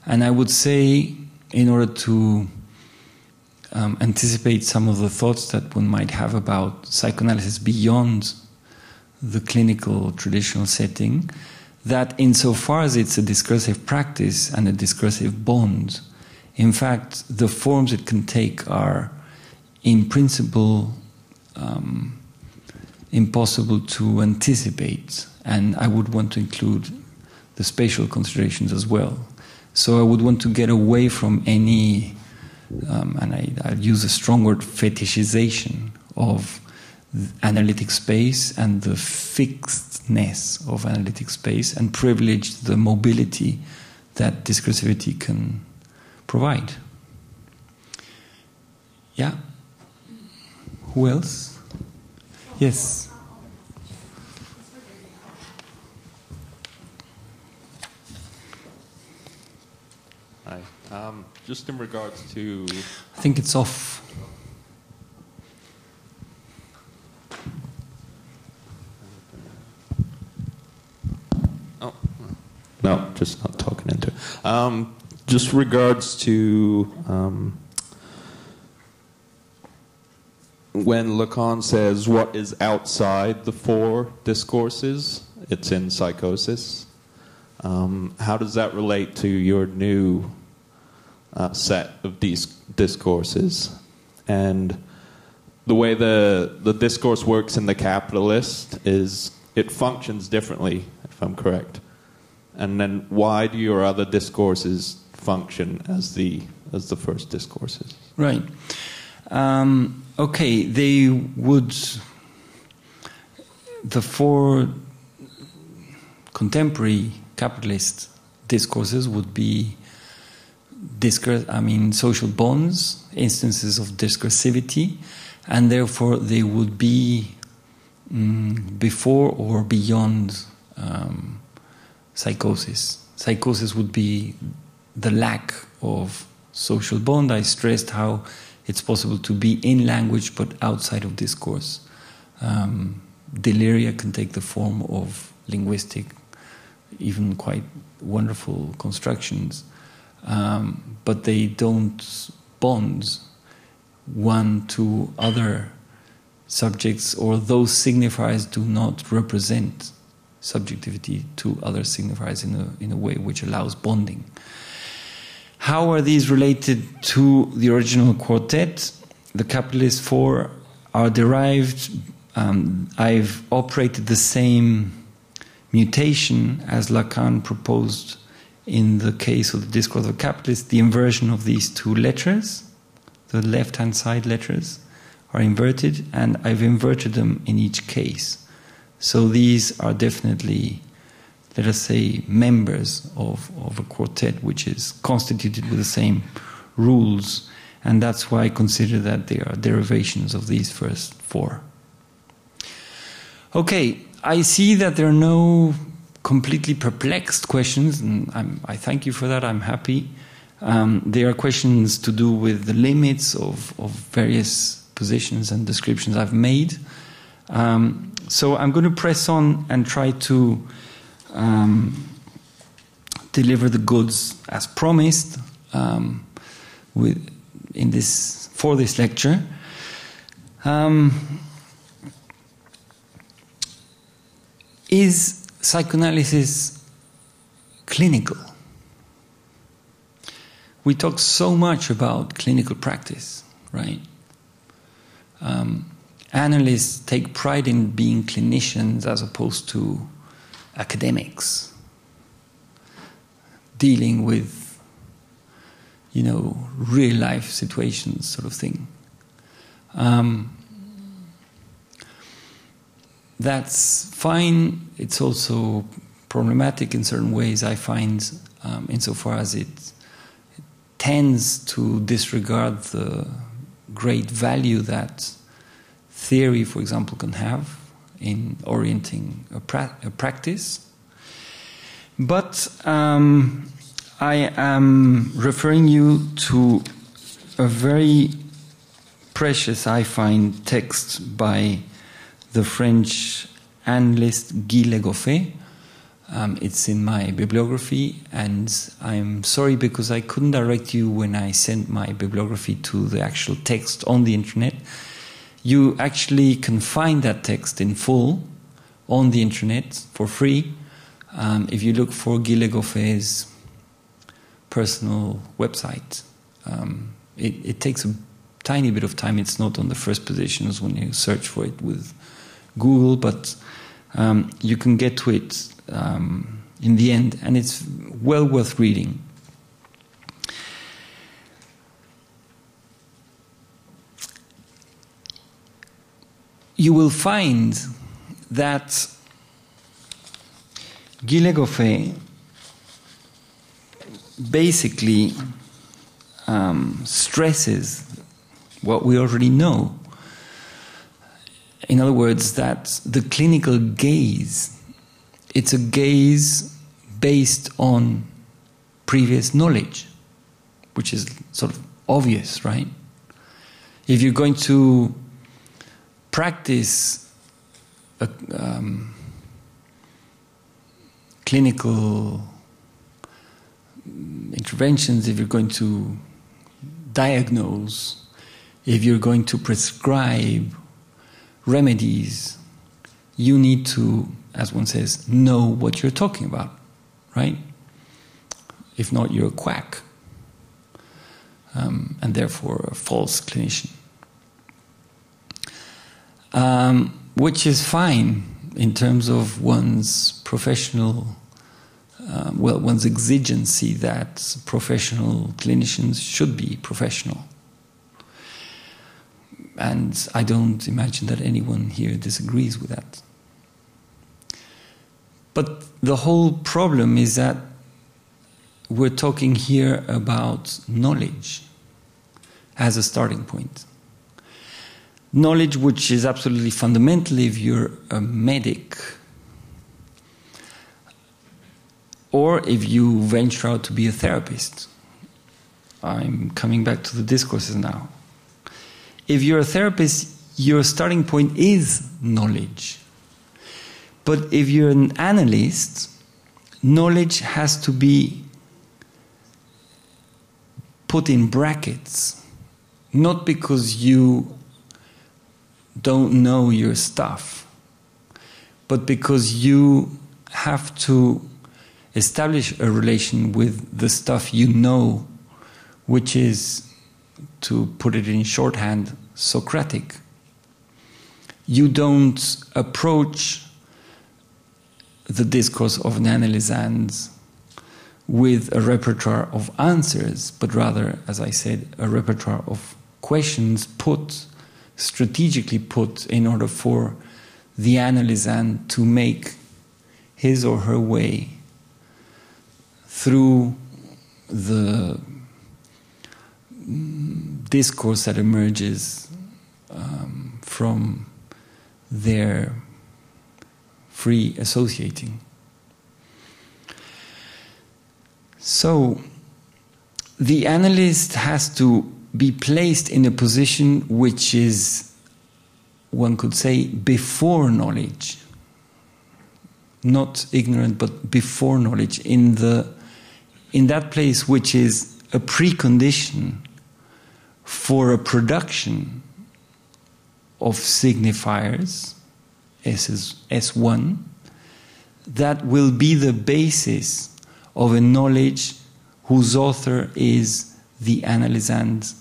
And I would say, in order to anticipate some of the thoughts that one might have about psychoanalysis beyond the clinical traditional setting, that insofar as it's a discursive practice and a discursive bond, in fact, the forms it can take are, in principle, impossible to anticipate. And I would want to include the spatial considerations as well. So I would want to get away from any, and I'll use a strong word, fetishization of analytic space and the fixedness of analytic space, and privilege the mobility that discursivity can provide. Yeah? Who else? Yes. Hi. Just in regards to... I think it's off. Oh, no, just not talking into it. Just regards to when Lacan says what is outside the four discourses, it's in Psychosis. How does that relate to your new set of discourses? And the way the discourse works in the capitalist is it functions differently, if I'm correct. And then why do your other discourses function as the first discourses? Right. Okay, they would... The four contemporary capitalist discourses would be social bonds, instances of discursivity, and therefore they would be before or beyond psychosis. Psychosis would be the lack of social bond. I stressed how it's possible to be in language but outside of discourse. Deliria can take the form of linguistic, even quite wonderful constructions, but they don't bond one to other subjects, or those signifiers do not represent subjectivity to other signifiers in a way which allows bonding. How are these related to the original quartet? The capitalist four are derived. I've operated the same mutation as Lacan proposed in the case of the Discourse of the Capitalist. The inversion of these two letters, the left-hand side letters, are inverted, and I've inverted them in each case. So these are definitely, let us say, members of a quartet which is constituted with the same rules, and that's why I consider that they are derivations of these first four. Okay, I see that there are no completely perplexed questions, and I thank you for that. I'm happy. There are questions to do with the limits of various positions and descriptions I've made. So I'm going to press on and try to deliver the goods as promised for this lecture. Is psychoanalysis clinical? We talk so much about clinical practice, right? Analysts take pride in being clinicians as opposed to academics, dealing with, real life situations, sort of thing. That's fine. It's also problematic in certain ways, I find, insofar as it tends to disregard the great value that theory, for example, can have in orienting a practice. But I am referring you to a very precious, I find, text by the French analyst Guy Legoffet. It's in my bibliography, and I'm sorry because I couldn't direct you when I sent my bibliography to the actual text on the internet. You actually can find that text in full on the internet for free if you look for Guy Legoffet's personal website. It takes a tiny bit of time. It's not on the first positions when you search for it with Google, but you can get to it in the end, and it's well worth reading. You will find that Guy Legoffet basically stresses what we already know. In other words, that the clinical gaze, it's a gaze based on previous knowledge. which is sort of obvious, right? If you're going to practice clinical interventions, if you're going to diagnose, if you're going to prescribe remedies, you need to, as one says, know what you're talking about, right? If not, you're a quack, and therefore a false clinician. Which is fine in terms of one's professional, one's exigency that professional clinicians should be professional. And I don't imagine that anyone here disagrees with that. But the whole problem is that we're talking here about knowledge as a starting point. Knowledge which is absolutely fundamental if you're a medic, or if you venture out to be a therapist. I'm coming back to the discourses now. If you're a therapist, your starting point is knowledge. But if you're an analyst, knowledge has to be put in brackets, not because you don't know your stuff, but because you have to establish a relation with the stuff you know, which is, to put it in shorthand, Socratic. You don't approach the discourse of an analysand with a repertoire of answers, but rather, as I said, a repertoire of questions strategically put in order for the analysand to make his or her way through the discourse that emerges from their free associating. So the analyst has to be placed in a position which is, one could say, before knowledge. Not ignorant, but before knowledge, in that place which is a precondition for a production of signifiers, S1, that will be the basis of a knowledge whose author is the analysand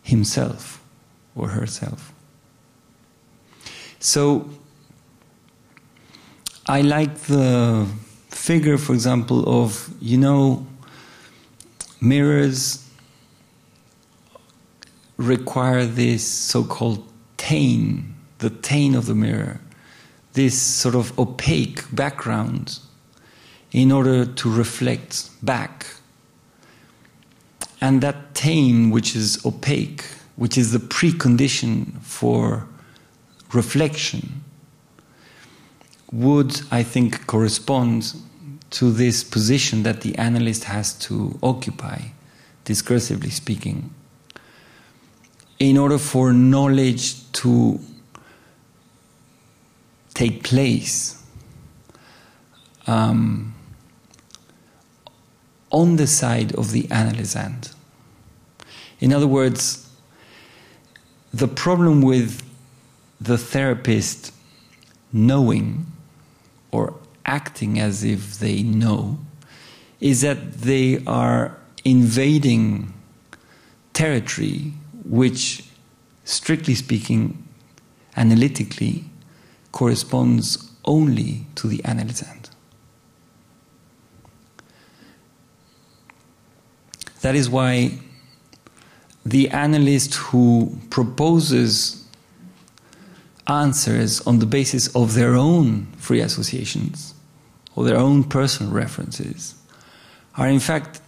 himself or herself. So I like the figure, for example, of, mirrors require this so-called tain, the tain of the mirror, this sort of opaque background in order to reflect back. And that tain, which is opaque, which is the precondition for reflection, would, I think, correspond to this position that the analyst has to occupy, discursively speaking, in order for knowledge to take place on the side of the analysand. In other words, the problem with the therapist knowing or acting as if they know is that they are invading territory which, strictly speaking, analytically, corresponds only to the analysand. That is why the analyst who proposes answers on the basis of their own free associations or their own personal references are in fact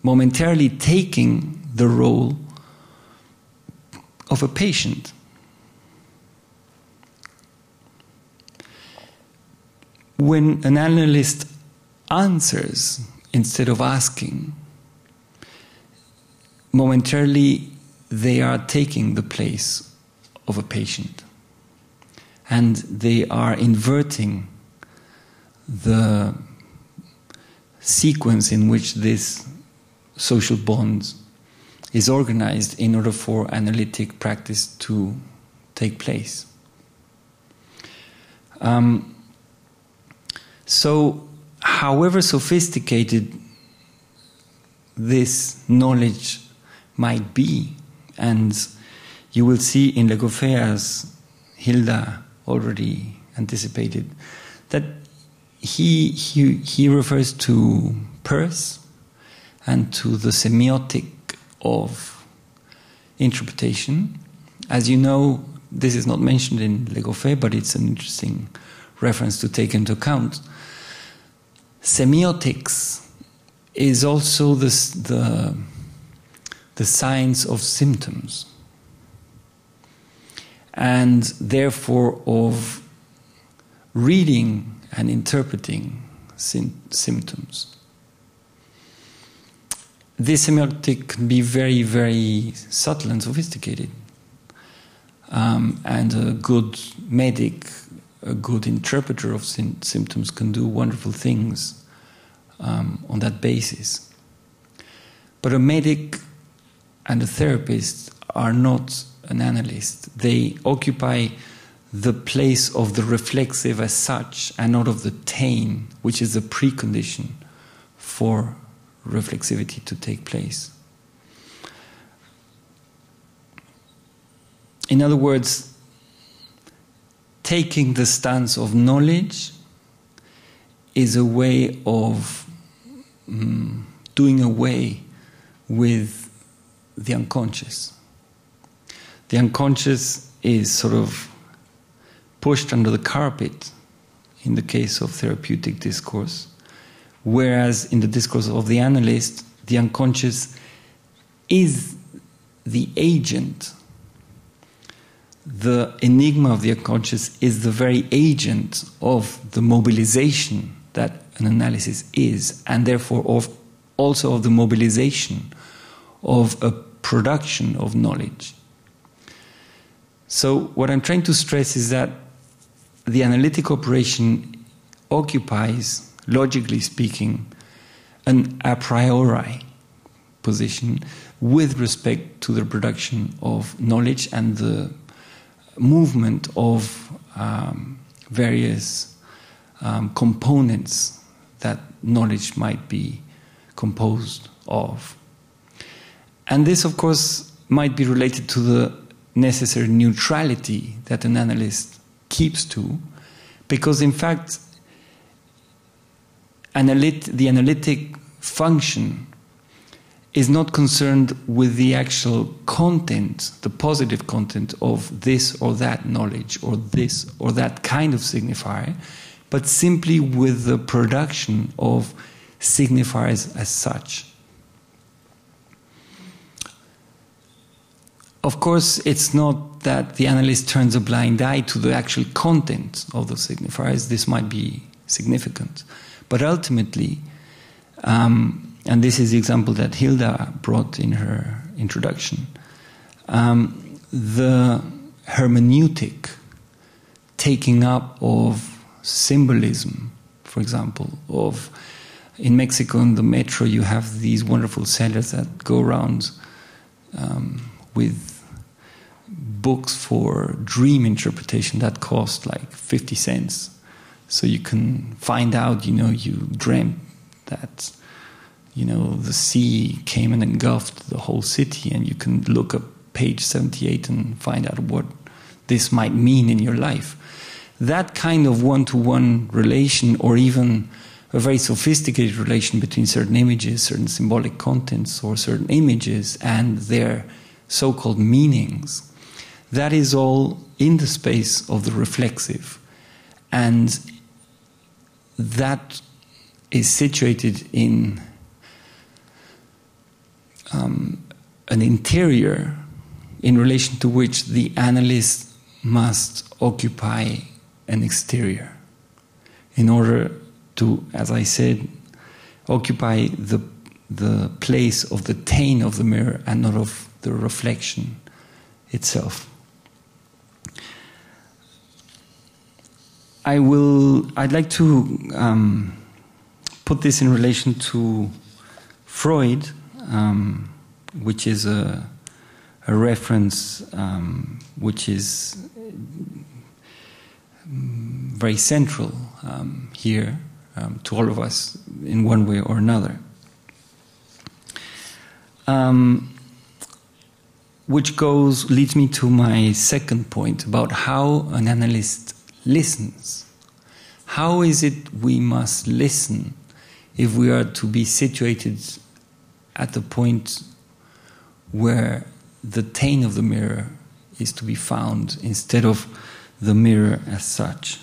momentarily taking the role of a patient. When an analyst answers instead of asking, momentarily they are taking the place of a patient. And they are inverting the sequence in which this social bond is organized in order for analytic practice to take place. So, however sophisticated this knowledge might be, and you will see in Legoffé, as Hilda already anticipated, that he refers to Peirce and to the semiotic of interpretation. As you know, this is not mentioned in Legoffé, but it's an interesting reference to take into account. Semiotics is also the science of symptoms, and therefore of reading and interpreting symptoms. This semiotic can be very, very subtle and sophisticated, and a good medic, a good interpreter of symptoms can do wonderful things on that basis. But a medic and a therapist are not an analyst. They occupy the place of the reflexive as such, and not of the tane, which is the precondition for reflexivity to take place. In other words, taking the stance of knowledge is a way of doing away with the unconscious. The unconscious is sort of pushed under the carpet in the case of therapeutic discourse, whereas in the discourse of the analyst, the unconscious is the agent. The enigma of the unconscious is the very agent of the mobilization that an analysis is, and therefore also of the mobilization of a production of knowledge. So what I'm trying to stress is that the analytic operation occupies, logically speaking, an a priori position with respect to the production of knowledge and the movement of various components that knowledge might be composed of. And this, of course, might be related to the necessary neutrality that an analyst keeps to, because in fact the analytic function is not concerned with the actual content, the positive content of this or that knowledge or this or that kind of signifier, but simply with the production of signifiers as such. Of course, it's not that the analyst turns a blind eye to the actual content of the signifiers. This might be significant. But ultimately, and this is the example that Hilda brought in her introduction, the hermeneutic taking up of symbolism, for example, in Mexico in the metro you have these wonderful sellers that go around with books for dream interpretation that cost like 50 cents. So you can find out, you dreamt that, the sea came and engulfed the whole city, and you can look up page 78 and find out what this might mean in your life. That kind of one-to-one relation, or even a very sophisticated relation between certain images, certain symbolic contents, or certain images and their so-called meanings, that is all in the space of the reflexive. And that is situated in an interior in relation to which the analyst must occupy an exterior in order to, as I said, occupy the the place of the taint of the mirror and not of the reflection itself. I'd like to put this in relation to Freud, which is a reference which is very central here to all of us in one way or another. Which leads me to my second point about how an analyst listens. How is it we must listen if we are to be situated at the point where the taint of the mirror is to be found instead of the mirror as such?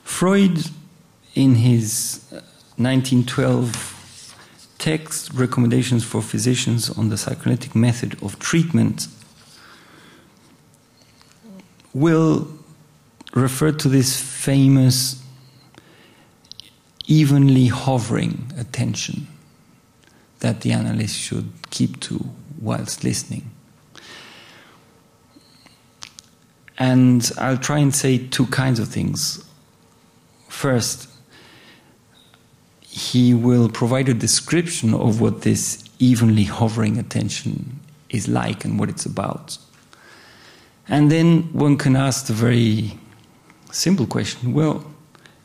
Freud, in his 1912 text, Recommendations for Physicians on the Psychoanalytic Method of Treatment, will refer to this famous evenly hovering attention that the analyst should keep to whilst listening. And I'll try and say two kinds of things. First, he will provide a description of what this evenly hovering attention is like and what it's about. And then one can ask the very simple question, well,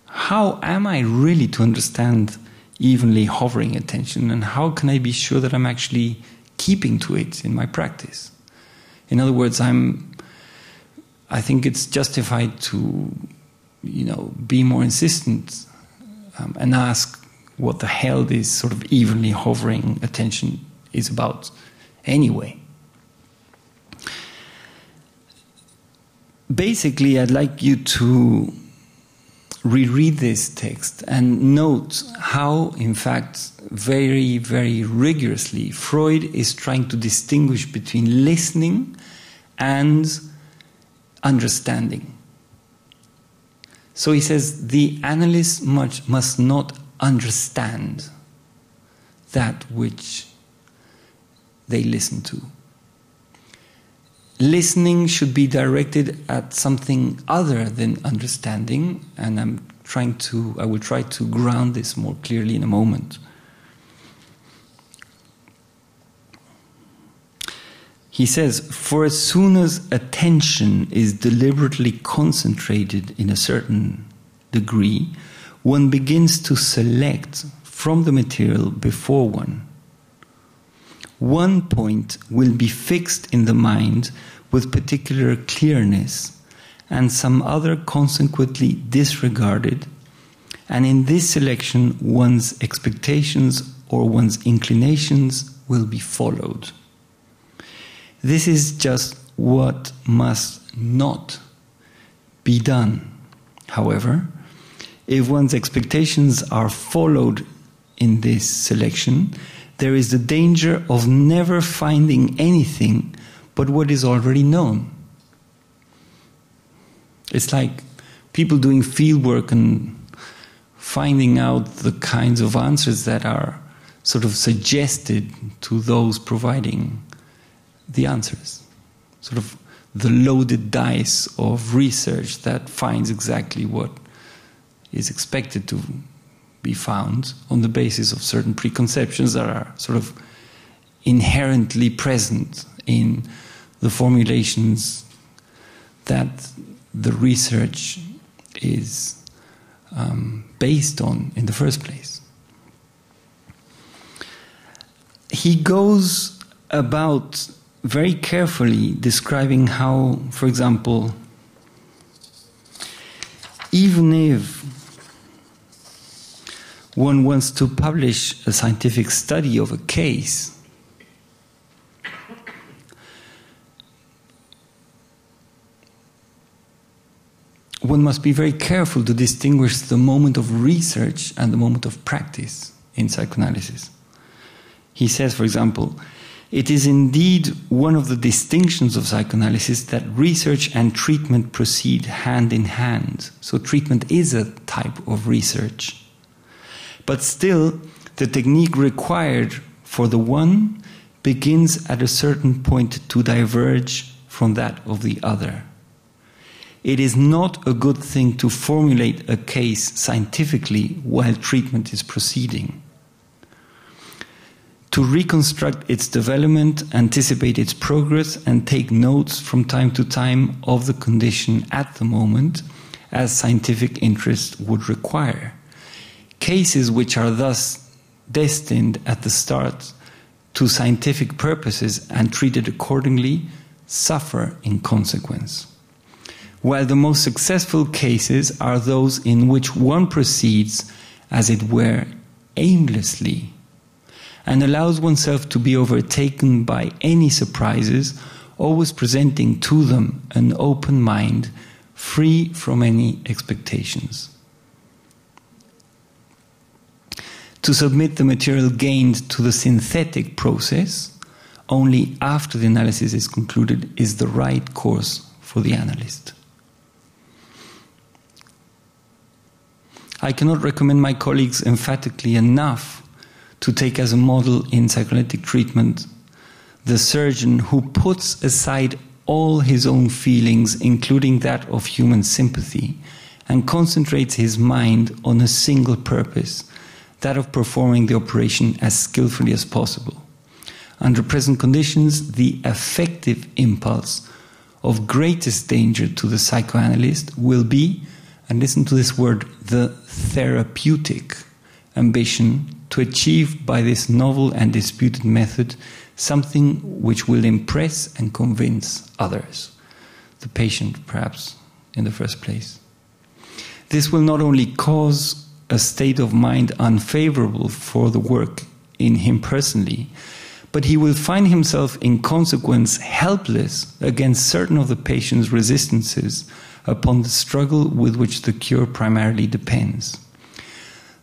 how am I really to understand evenly hovering attention, and how can I be sure that I'm actually keeping to it in my practice? In other words, I think it's justified to, be more insistent and ask what the hell this sort of evenly hovering attention is about anyway. Basically, I'd like you to reread this text and note how, in fact, very, very rigorously, Freud is trying to distinguish between listening and understanding. So he says the analyst must not understand that which they listen to. Listening should be directed at something other than understanding, and I will try to ground this more clearly in a moment. He says, for as soon as attention is deliberately concentrated in a certain degree, one begins to select from the material before one. One point will be fixed in the mind with particular clearness, and some other consequently disregarded, and in this selection one's expectations or one's inclinations will be followed. This is just what must not be done. However, if one's expectations are followed in this selection, there is the danger of never finding anything but what is already known. It's like people doing field work and finding out the kinds of answers that are sort of suggested to those providing the answers. Sort of the loaded dice of research that finds exactly what is expected to be found on the basis of certain preconceptions that are sort of inherently present in the formulations that the research is based on in the first place. He goes about very carefully describing how, for example, even if one wants to publish a scientific study of a case, one must be very careful to distinguish the moment of research and the moment of practice in psychoanalysis. He says, for example, It is indeed one of the distinctions of psychoanalysis that research and treatment proceed hand in hand. So treatment is a type of research. But still, the technique required for the one begins at a certain point to diverge from that of the other. It is not a good thing to formulate a case scientifically while treatment is proceeding. To reconstruct its development, anticipate its progress, and take notes from time to time of the condition at the moment, as scientific interest would require. Cases which are thus destined at the start to scientific purposes and treated accordingly suffer in consequence. While the most successful cases are those in which one proceeds, as it were, aimlessly, and allows oneself to be overtaken by any surprises, always presenting to them an open mind, free from any expectations. To submit the material gained to the synthetic process, only after the analysis is concluded, is the right course for the analyst. I cannot recommend my colleagues emphatically enough to take as a model in psychoanalytic treatment the surgeon who puts aside all his own feelings, including that of human sympathy, and concentrates his mind on a single purpose, that of performing the operation as skillfully as possible. Under present conditions, the affective impulse of greatest danger to the psychoanalyst will be, and listen to this word, the therapeutic ambition to achieve by this novel and disputed method something which will impress and convince others, the patient perhaps in the first place. This will not only cause a state of mind unfavorable for the work in him personally, but he will find himself in consequence helpless against certain of the patient's resistances upon the struggle with which the cure primarily depends.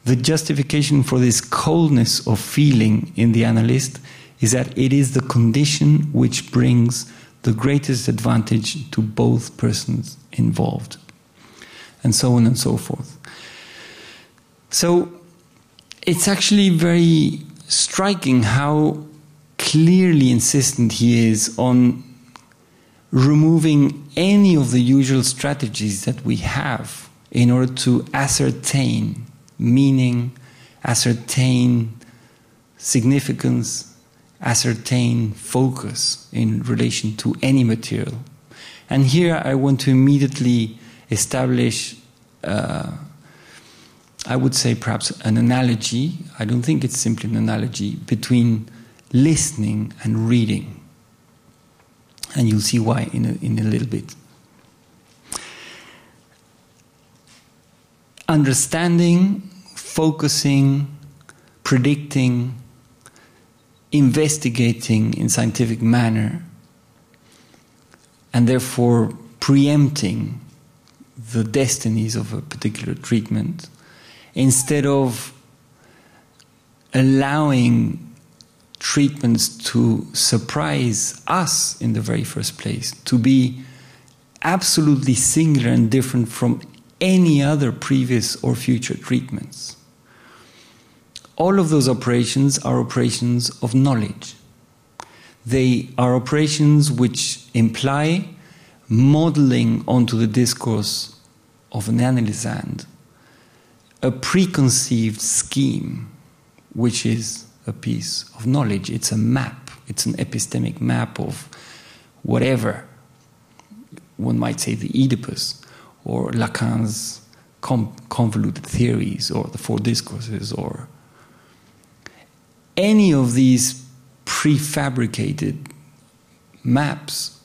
The justification for this coldness of feeling in the analyst is that it is the condition which brings the greatest advantage to both persons involved, and so on and so forth. So it's actually very striking how clearly insistent he is on removing any of the usual strategies that we have in order to ascertain meaning, ascertain significance, ascertain focus in relation to any material. And here I want to immediately establish, I would say perhaps an analogy, I don't think it's simply an analogy, between listening and reading. And you'll see why in a little bit. Understanding, focusing, predicting, investigating in scientific manner, and therefore preempting the destinies of a particular treatment, instead of allowing treatments to surprise us in the very first place, to be absolutely singular and different from any other previous or future treatments. All of those operations are operations of knowledge. They are operations which imply modeling onto the discourse of an analysand a preconceived scheme, which is a piece of knowledge. It's a map. It's an epistemic map of whatever. One might say the Oedipus, or Lacan's convoluted theories, or the four discourses, or any of these prefabricated maps,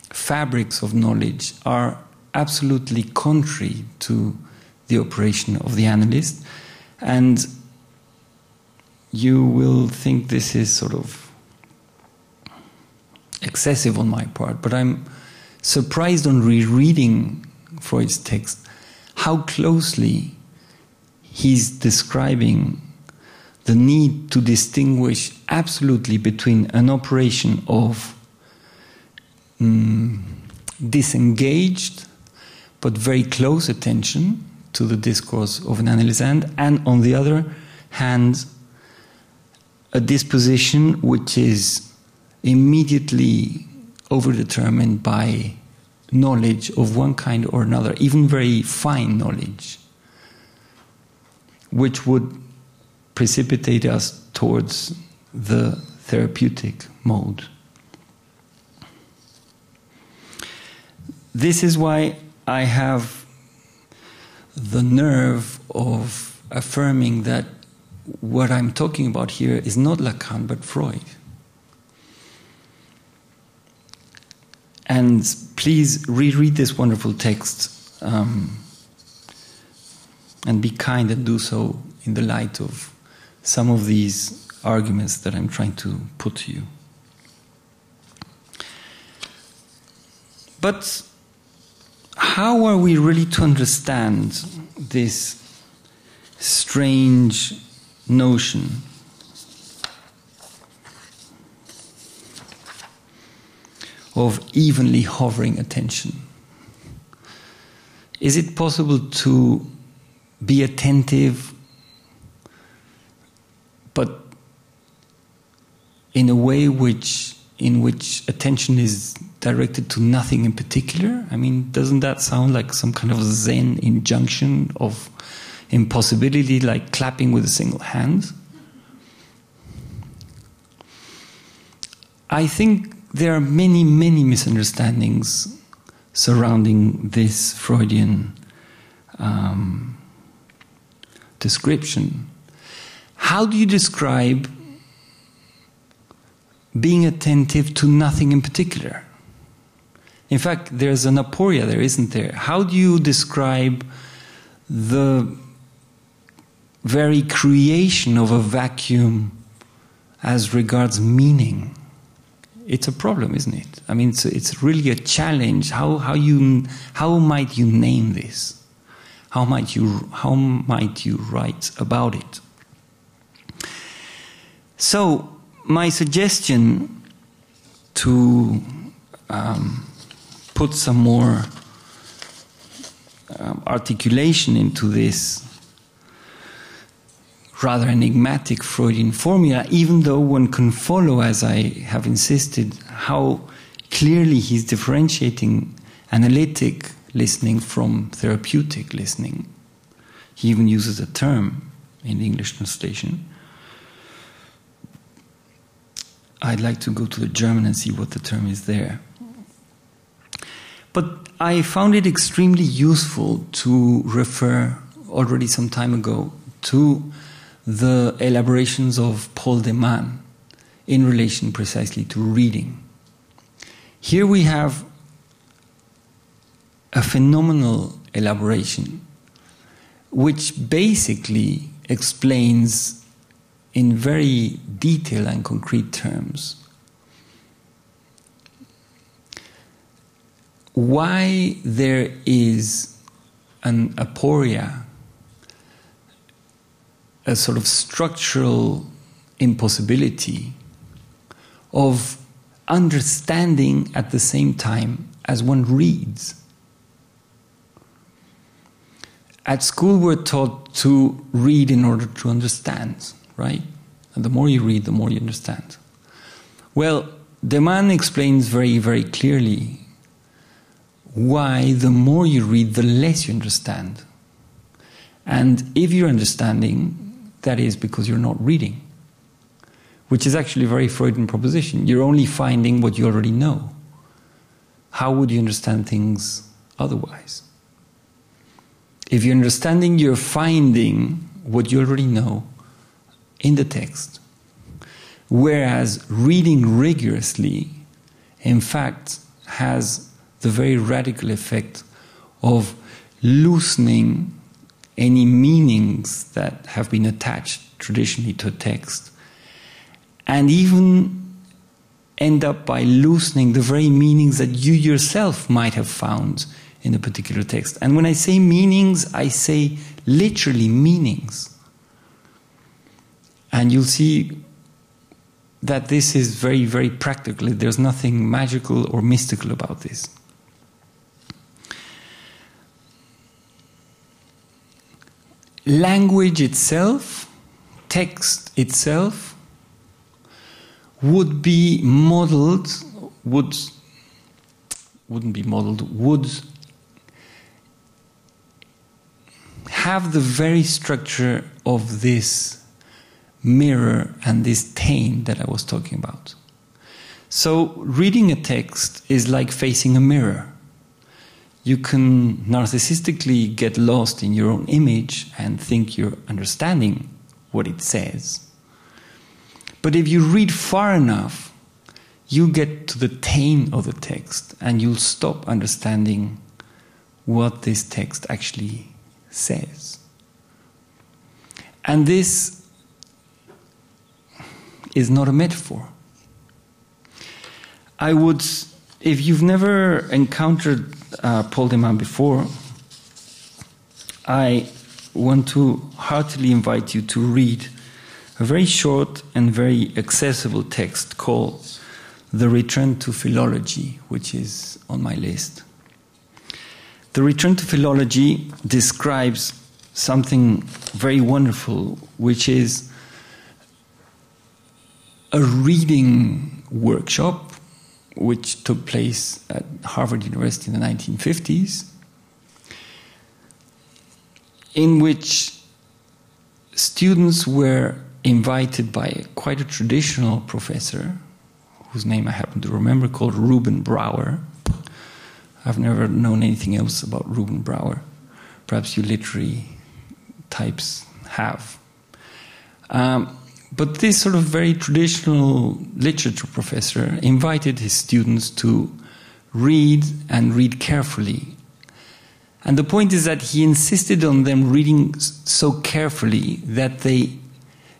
fabrics of knowledge, are absolutely contrary to the operation of the analyst. And you will think this is sort of excessive on my part, but I'm surprised on rereading Freud's text how closely he's describing the need to distinguish absolutely between an operation of disengaged but very close attention to the discourse of an analysand, and on the other hand, a disposition which is immediately overdetermined by knowledge of one kind or another, even very fine knowledge, which would precipitate us towards the therapeutic mode. This is why I have the nerve of affirming that what I'm talking about here is not Lacan but Freud. And please reread this wonderful text and be kind and do so in the light of some of these arguments that I'm trying to put to you. But how are we really to understand this strange notion of evenly hovering attention? Is it possible to be attentive, but in a way in which attention is directed to nothing in particular? I mean, doesn't that sound like some kind of Zen injunction of impossibility, like clapping with a single hand? I think there are many, many misunderstandings surrounding this Freudian description. How do you describe being attentive to nothing in particular? In fact, there's an aporia there, isn't there? How do you describe the very creation of a vacuum as regards meaning? It's a problem, isn't it? I mean, it's really a challenge. How might you name this? How might you write about it? So, my suggestion to put some more articulation into this rather enigmatic Freudian formula, even though one can follow, as I have insisted, how clearly he's differentiating analytic listening from therapeutic listening. He even uses a term in the English translation. I'd like to go to the German and see what the term is there. But I found it extremely useful to refer already some time ago to the elaborations of Paul de Man in relation precisely to reading. Here we have a phenomenal elaboration which basically explains in very detailed and concrete terms why there is an aporia, a sort of structural impossibility of understanding at the same time as one reads. At school we're taught to read in order to understand, right? And the more you read, the more you understand. Well, de Man explains very, very clearly why the more you read, the less you understand. And if you're understanding, that is because you're not reading, which is actually a very Freudian proposition. You're only finding what you already know. How would you understand things otherwise? If you're understanding, you're finding what you already know in the text. Whereas reading rigorously, in fact, has the very radical effect of loosening any meanings that have been attached traditionally to a text, and even end up by loosening the very meanings that you yourself might have found in a particular text. And when I say meanings, I say literally meanings. And you'll see that this is very, very practical. There's nothing magical or mystical about this. Language itself, text itself, would be modeled, would have the very structure of this mirror and this pane that I was talking about. So reading a text is like facing a mirror. You can narcissistically get lost in your own image and think you're understanding what it says. But if you read far enough, you get to the tone of the text and you'll stop understanding what this text actually says. And this is not a metaphor. I would, if you've never encountered Paul de Man before, I want to heartily invite you to read a very short and very accessible text called The Return to Philology, which is on my list. The Return to Philology describes something very wonderful, which is a reading workshop which took place at Harvard University in the 1950s, in which students were invited by quite a traditional professor, whose name I happen to remember, called Reuben Brouwer. I've never known anything else about Reuben Brouwer. Perhaps you literary types have. But this sort of very traditional literature professor invited his students to read and read carefully. And the point is that he insisted on them reading so carefully that they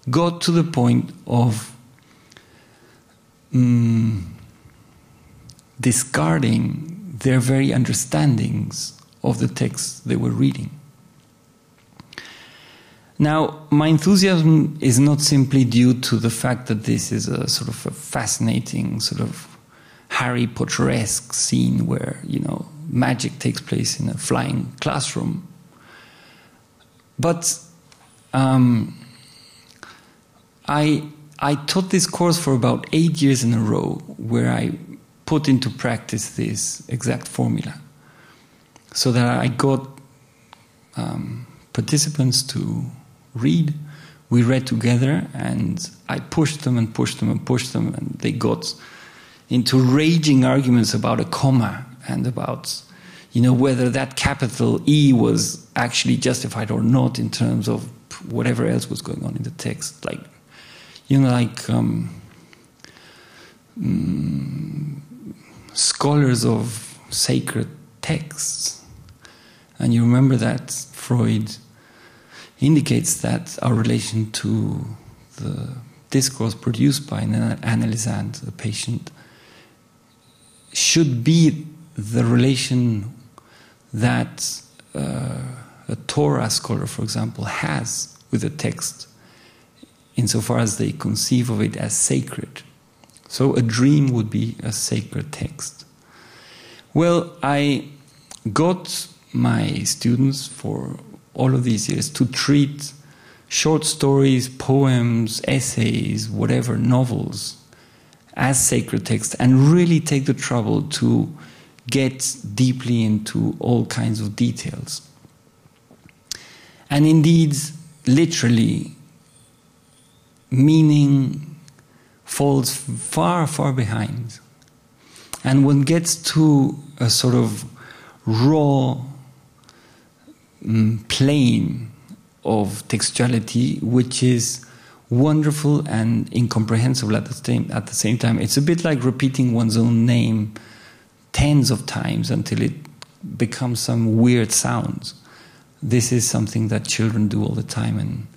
got to the point of discarding their very understandings of the text they were reading. Now, my enthusiasm is not simply due to the fact that this is a sort of a fascinating, sort of Harry Potter-esque scene where, you know, magic takes place in a flying classroom. But I taught this course for about 8 years in a row, where I put into practice this exact formula, so that I got participants to read. We read together, and I pushed them and pushed them and pushed them, and they got into raging arguments about a comma and about, you know, whether that capital E was actually justified or not in terms of whatever else was going on in the text. Like, you know, like scholars of sacred texts. And you remember that Freud indicates that our relation to the discourse produced by an analysand, a patient, should be the relation that a Torah scholar, for example, has with a text, insofar as they conceive of it as sacred. So a dream would be a sacred text. Well, I got my students for all of these years to treat short stories, poems, essays, whatever, novels, as sacred texts, and really take the trouble to get deeply into all kinds of details. And indeed, literally, meaning falls far, far behind. And one gets to a sort of raw plane of textuality, which is wonderful and incomprehensible at the same time. It's a bit like repeating one's own name tens of times until it becomes some weird sound. This is something that children do all the time, and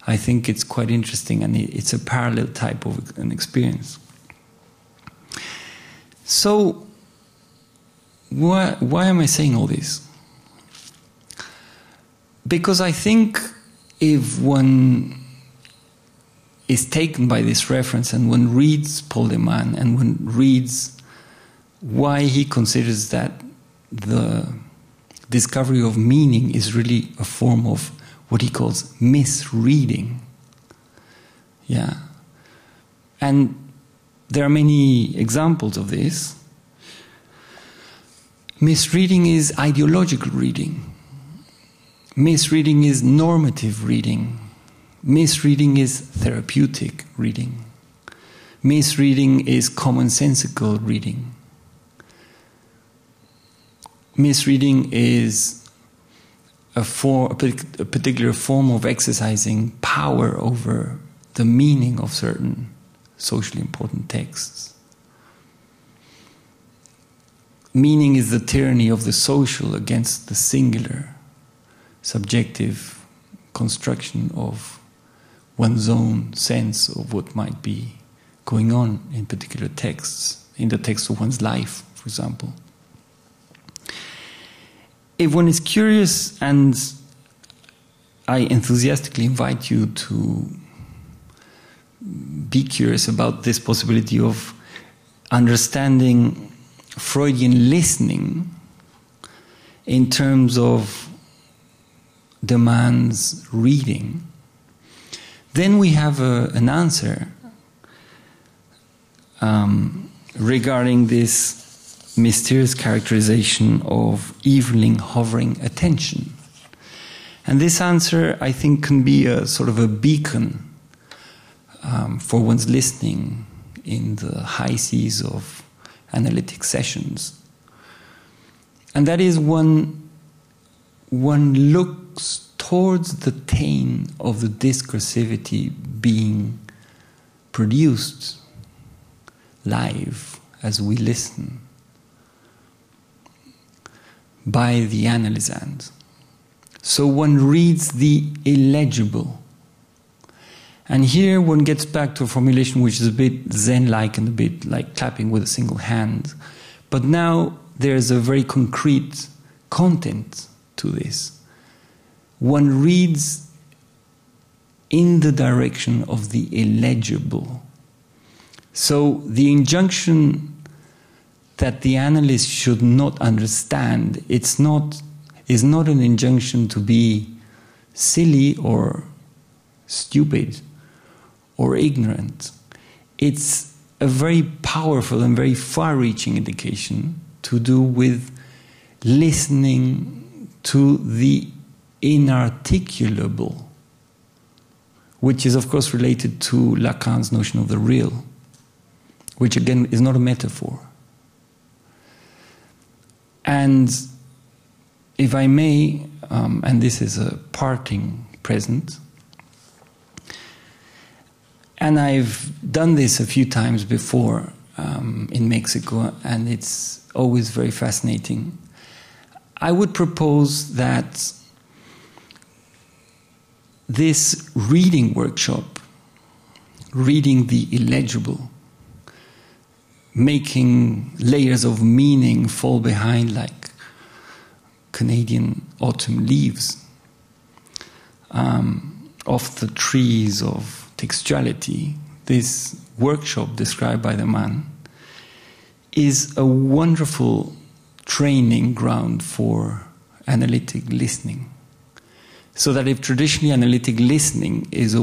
I think it's quite interesting, and it's a parallel type of an experience. So, why am I saying all this? Because I think if one is taken by this reference, and one reads Paul de Man, and one reads why he considers that the discovery of meaning is really a form of what he calls misreading. Yeah. And there are many examples of this. Misreading is ideological reading. Misreading is normative reading. Misreading is therapeutic reading. Misreading is commonsensical reading. Misreading is a particular form of exercising power over the meaning of certain socially important texts. Meaning is the tyranny of the social against the singular, subjective construction of one's own sense of what might be going on in particular texts, in the text of one's life, for example. If one is curious, and I enthusiastically invite you to be curious about this possibility of understanding Freudian listening in terms of de Man's reading, then we have an answer regarding this mysterious characterization of evening hovering attention. And this answer, I think, can be a sort of a beacon for one's listening in the high seas of analytic sessions. And that is one looks towards the tane of the discursivity being produced live as we listen by the analysand. So one reads the illegible. And here one gets back to a formulation which is a bit Zen-like and a bit like clapping with a single hand. But now there's a very concrete content to this. One reads in the direction of the illegible. So the injunction that the analyst should not understand, is not an injunction to be silly or stupid or ignorant. It's a very powerful and very far-reaching indication to do with listening to the inarticulable, which is of course related to Lacan's notion of the real, which again is not a metaphor. And if I may, and this is a parting present, and I've done this a few times before in Mexico, and it's always very fascinating. I would propose that this reading workshop, reading the illegible, making layers of meaning fall behind like Canadian autumn leaves off the trees of textuality, this workshop described by the man is a wonderful training ground for analytic listening. So that if traditionally analytic listening is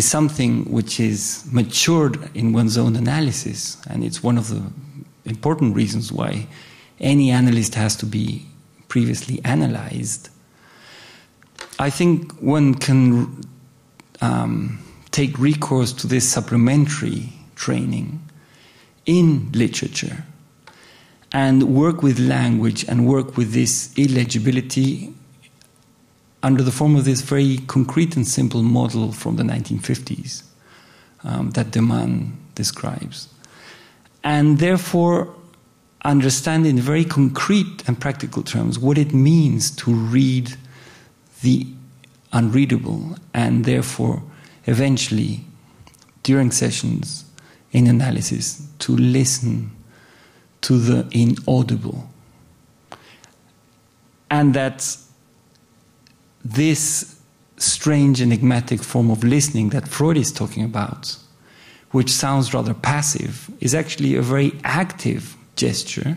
something which is matured in one's own analysis, and it's one of the important reasons why any analyst has to be previously analyzed, I think one can take recourse to this supplementary training in literature and work with language and work with this illegibility under the form of this very concrete and simple model from the 1950s that de Man describes. And therefore understand in very concrete and practical terms what it means to read the unreadable, and therefore eventually during sessions in analysis to listen to the inaudible. And that this strange, enigmatic form of listening that Freud is talking about, which sounds rather passive, is actually a very active gesture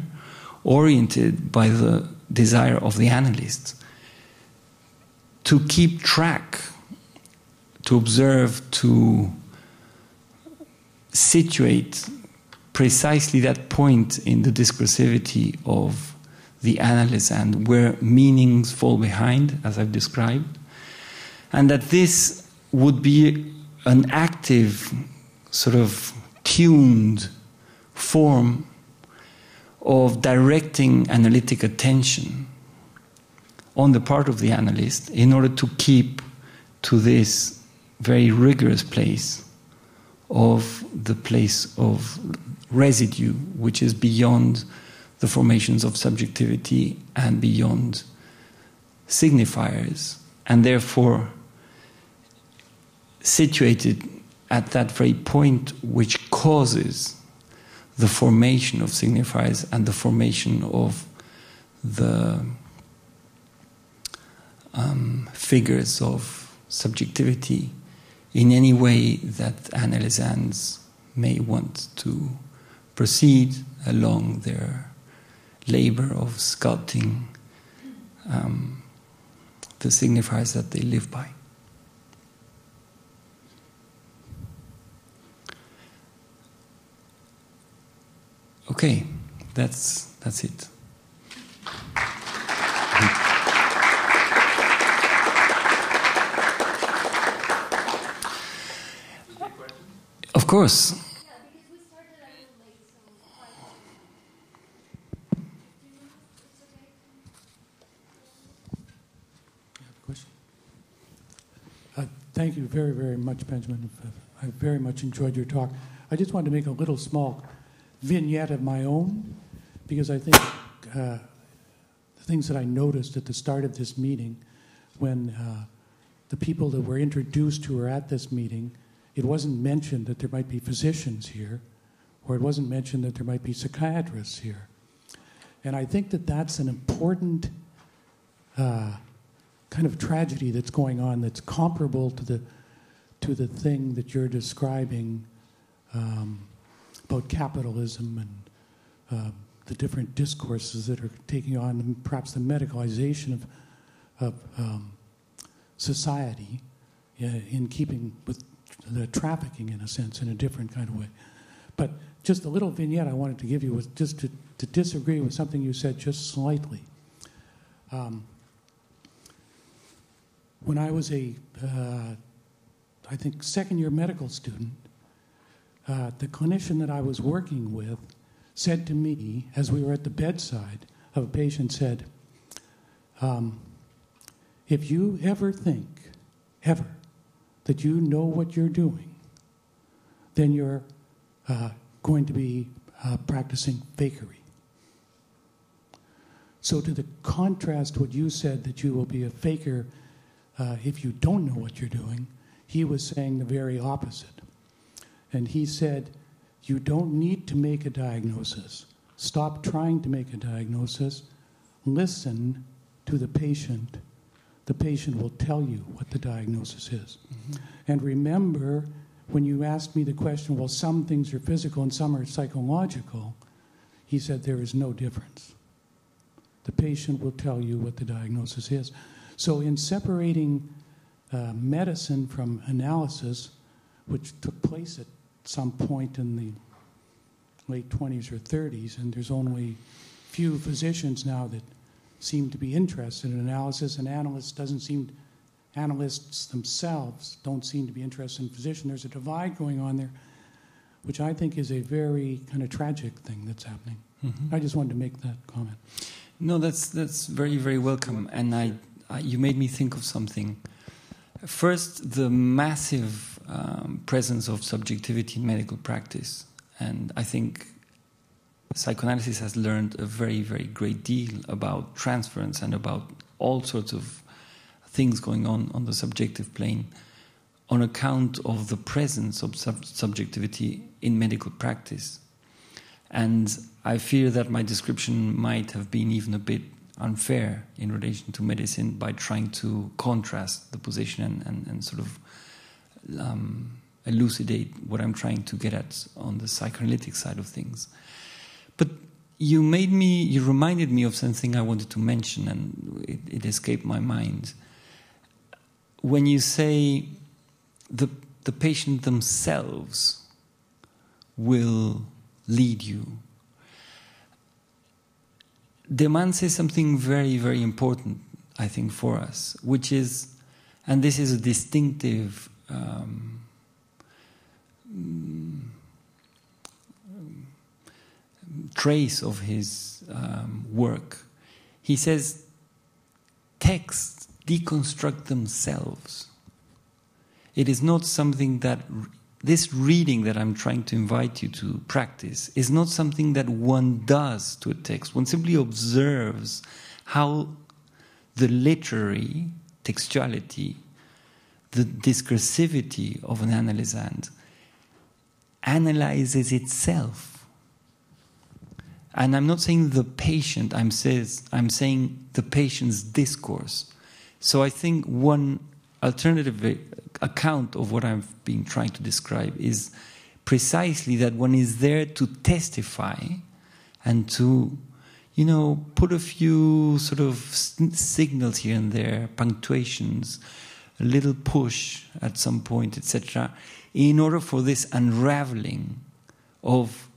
oriented by the desire of the analyst to keep track, to observe, to situate precisely that point in the discursivity of the analyst and where meanings fall behind, as I've described, and that this would be an active, sort of tuned form of directing analytic attention on the part of the analyst in order to keep to this very rigorous place of the place of residue, which is beyond the formations of subjectivity and beyond signifiers, and therefore situated at that very point which causes the formation of signifiers and the formation of the figures of subjectivity in any way that analysans may want to proceed along their labor of sculpting the signifiers that they live by. Okay, that's it. Of course. Yeah, because we started a little late, so it's okay. Question? Thank you very, very much, Benjamin. I very much enjoyed your talk. I just wanted to make a little small vignette of my own, because I think the things that I noticed at the start of this meeting, when the people that were introduced who were at this meeting, it wasn't mentioned that there might be physicians here, or it wasn't mentioned that there might be psychiatrists here. And I think that that's an important kind of tragedy that's going on, that's comparable to the thing that you're describing about capitalism and the different discourses that are taking on perhaps the medicalization of society in keeping with the trafficking, in a sense, in a different kind of way. But just a little vignette I wanted to give you was just to disagree with something you said just slightly. When I was I think, second-year medical student, the clinician that I was working with said to me, as we were at the bedside of a patient, said, if you ever think, ever, that you know what you're doing, then you're going to be practicing fakery. So to the contrast what you said, that you will be a faker if you don't know what you're doing, he was saying the very opposite. And he said, you don't need to make a diagnosis. Stop trying to make a diagnosis. Listen to the patient. The patient will tell you what the diagnosis is. Mm-hmm. And remember, when you asked me the question, well, some things are physical and some are psychological, he said there is no difference. The patient will tell you what the diagnosis is. So in separating medicine from analysis, which took place at some point in the late 20s or 30s, and there's only few physicians now that seem to be interested in analysis, and analysts themselves don't seem to be interested in physicians. There's a divide going on there, which I think is a very kind of tragic thing that's happening. Mm-hmm. I just wanted to make that comment. No, that's very, very welcome. And you made me think of something. First, the massive presence of subjectivity in medical practice. And I think psychoanalysis has learned a very, very great deal about transference and about all sorts of things going on the subjective plane on account of the presence of subjectivity in medical practice. And I fear that my description might have been even a bit unfair in relation to medicine by trying to contrast the position and sort of elucidate what I'm trying to get at on the psychoanalytic side of things. But you reminded me of something I wanted to mention, and it escaped my mind. When you say the patient themselves will lead you, Deman says something very, very important, I think, for us, which is, and this is a distinctive trace of his work. He says, texts deconstruct themselves. It is not something that this reading that I'm trying to invite you to practice is not something that one does to a text. One simply observes how the literary textuality, the discursivity of an analysand analyzes itself. And I'm not saying the patient, I'm saying the patient's discourse. So I think one alternative account of what I've been trying to describe is precisely that one is there to testify and to, put a few sort of signals here and there, punctuations, a little push at some point, etc., in order for this unraveling of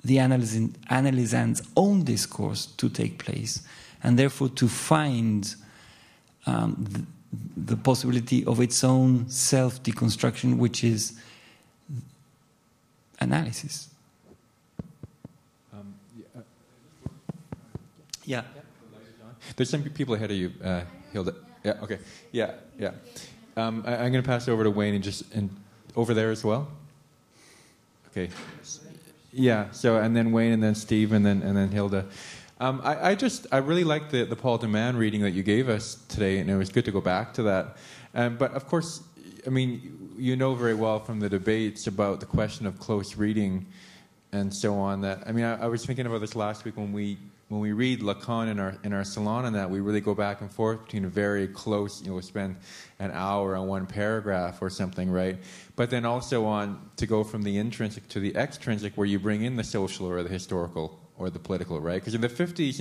the analysand's own discourse to take place, and therefore to find the possibility of its own self-deconstruction, which is analysis. Yeah. There's some people ahead of you, Hilda. Yeah. Okay. Yeah. Yeah. I'm going to pass it over to Wayne and over there as well. Okay. Yeah. So and then Wayne and then Steve and then Hilda. I really liked the Paul Deman reading that you gave us today, and it was good to go back to that. But of course, I mean, you know very well from the debates about the question of close reading and so on. That I mean, I was thinking about this last week when we read Lacan in our salon, and that we really go back and forth between a very close. We spend an hour on one paragraph or something, right? But then also on to go from the intrinsic to the extrinsic, where you bring in the social or the historical or the political, right? Because in the 50s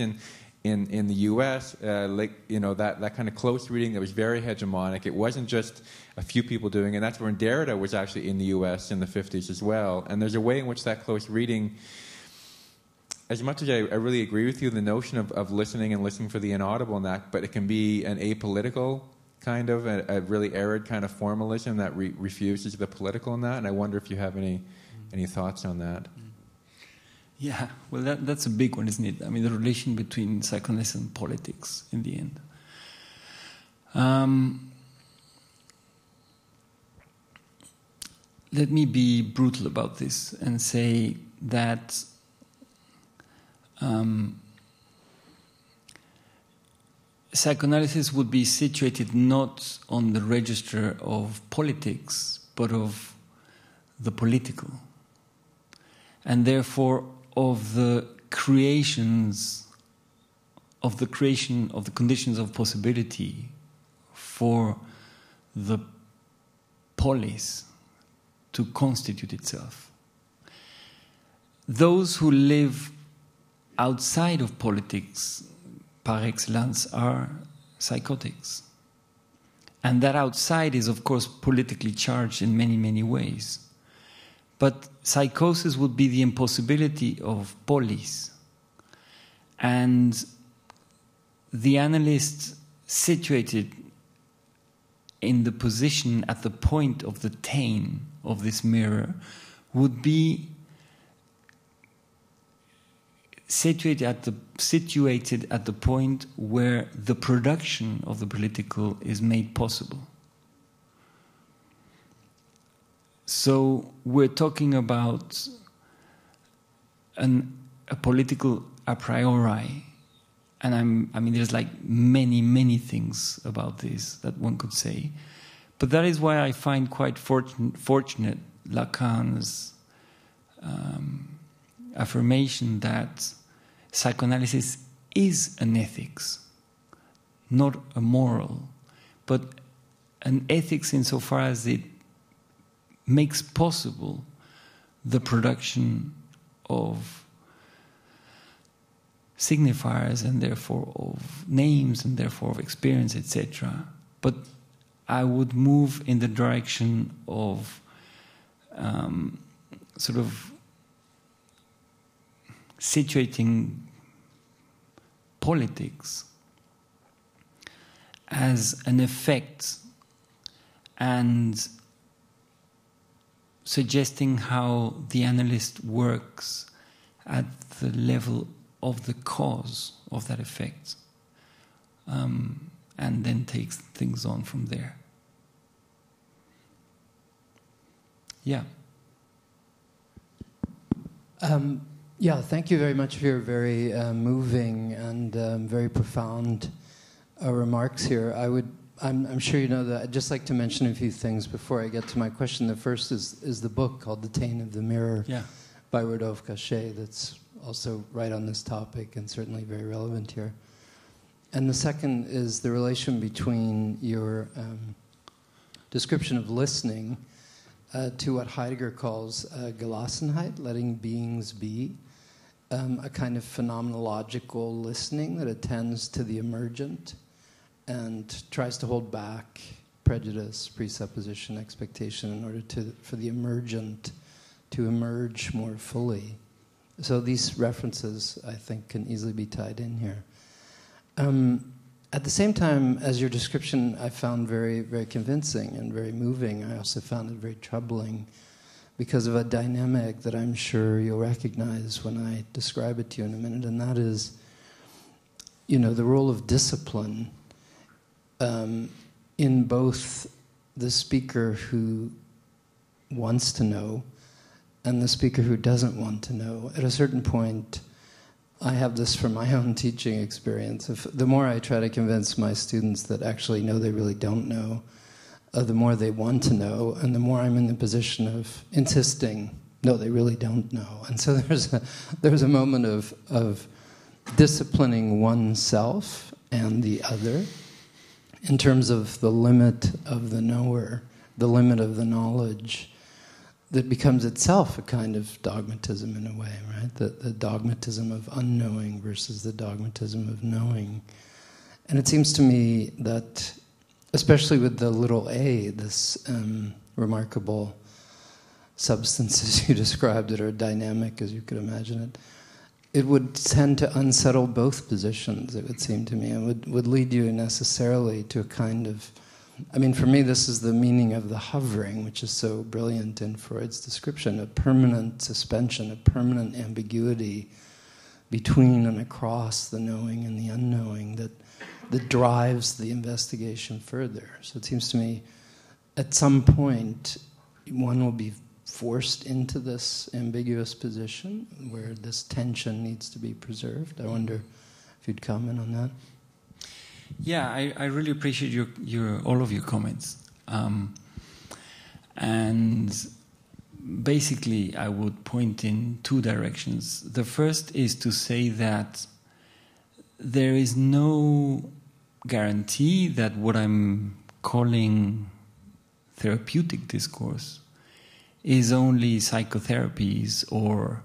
in the U.S., that kind of close reading that was very hegemonic. It wasn't just a few people doing it. And that's when Derrida was actually in the U.S. in the 50s as well. And there's a way in which that close reading, as much as I really agree with you, the notion of listening and listening for the inaudible and that, but it can be an apolitical kind of, a really arid kind of formalism that refuses the political in that. And I wonder if you have any thoughts on that. Yeah, well, that's a big one, isn't it? I mean, the relation between psychoanalysis and politics in the end. Let me be brutal about this and say that psychoanalysis would be situated not on the register of politics, but of the political. And therefore of the creation of the conditions of possibility for the polis to constitute itself. Those who live outside of politics, par excellence, are psychotics. And that outside is, of course, politically charged in many, many ways. But psychosis would be the impossibility of polis. And the analyst situated in the position at the point of the tane of this mirror would be situated at the point where the production of the political is made possible. So we're talking about a political a priori, and I mean, there's like many, many things about this that one could say, but that is why I find quite fortunate Lacan's affirmation that psychoanalysis is an ethics, not a moral, but an ethics insofar as it makes possible the production of signifiers and therefore of names and therefore of experience, etc. But I would move in the direction of sort of situating politics as an effect and suggesting how the analyst works at the level of the cause of that effect, and then takes things on from there. Yeah. Yeah, thank you very much for your very moving and very profound remarks here. I'm sure you know that I'd just like to mention a few things before I get to my question. The first is the book called The Taint of the Mirror by Rodolphe Cachet, that's also right on this topic and certainly very relevant here. And the second is the relation between your description of listening to what Heidegger calls Gelassenheit, letting beings be, a kind of phenomenological listening that attends to the emergent and tries to hold back prejudice, presupposition, expectation in order for the emergent to emerge more fully. So these references, I think, can easily be tied in here. At the same time, as your description I found very, very convincing and very moving, I also found it very troubling because of a dynamic that I'm sure you'll recognize when I describe it to you in a minute, and that is, the role of discipline in both the speaker who wants to know and the speaker who doesn't want to know. At a certain point, I have this from my own teaching experience. The more I try to convince my students that actually no, they really don't know, the more they want to know, and the more I'm in the position of insisting, no, they really don't know. And so there's a moment of disciplining oneself and the other in terms of the limit of the knower, the limit of the knowledge, that becomes itself a kind of dogmatism in a way, right? The dogmatism of unknowing versus the dogmatism of knowing. And it seems to me that, especially with the little a, this remarkable substance, as you described it, or dynamic, as you could imagine it, it would tend to unsettle both positions, it would seem to me, and would lead you necessarily to a kind of, for me, this is the meaning of the hovering, which is so brilliant in Freud's description, a permanent suspension, a permanent ambiguity between and across the knowing and the unknowing that drives the investigation further. So it seems to me, at some point, one will be forced into this ambiguous position where this tension needs to be preserved. I wonder if you'd comment on that. Yeah, I really appreciate all of your comments. And basically, I would point in two directions. The first is to say that there is no guarantee that what I'm calling therapeutic discourse is only psychotherapies or,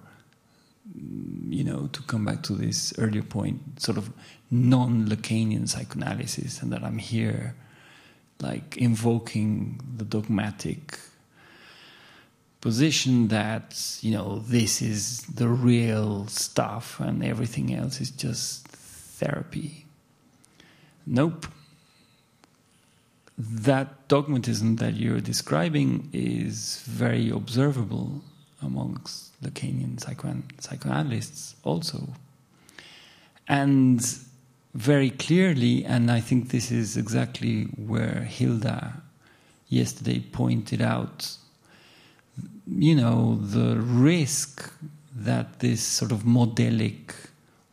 to come back to this earlier point, sort of non-Lacanian psychoanalysis, and that I'm here like invoking the dogmatic position that, this is the real stuff and everything else is just therapy. Nope. That dogmatism that you're describing is very observable amongst Lacanian psychoanalysts also. And very clearly, and I think this is exactly where Hilda yesterday pointed out, the risk that this sort of modelic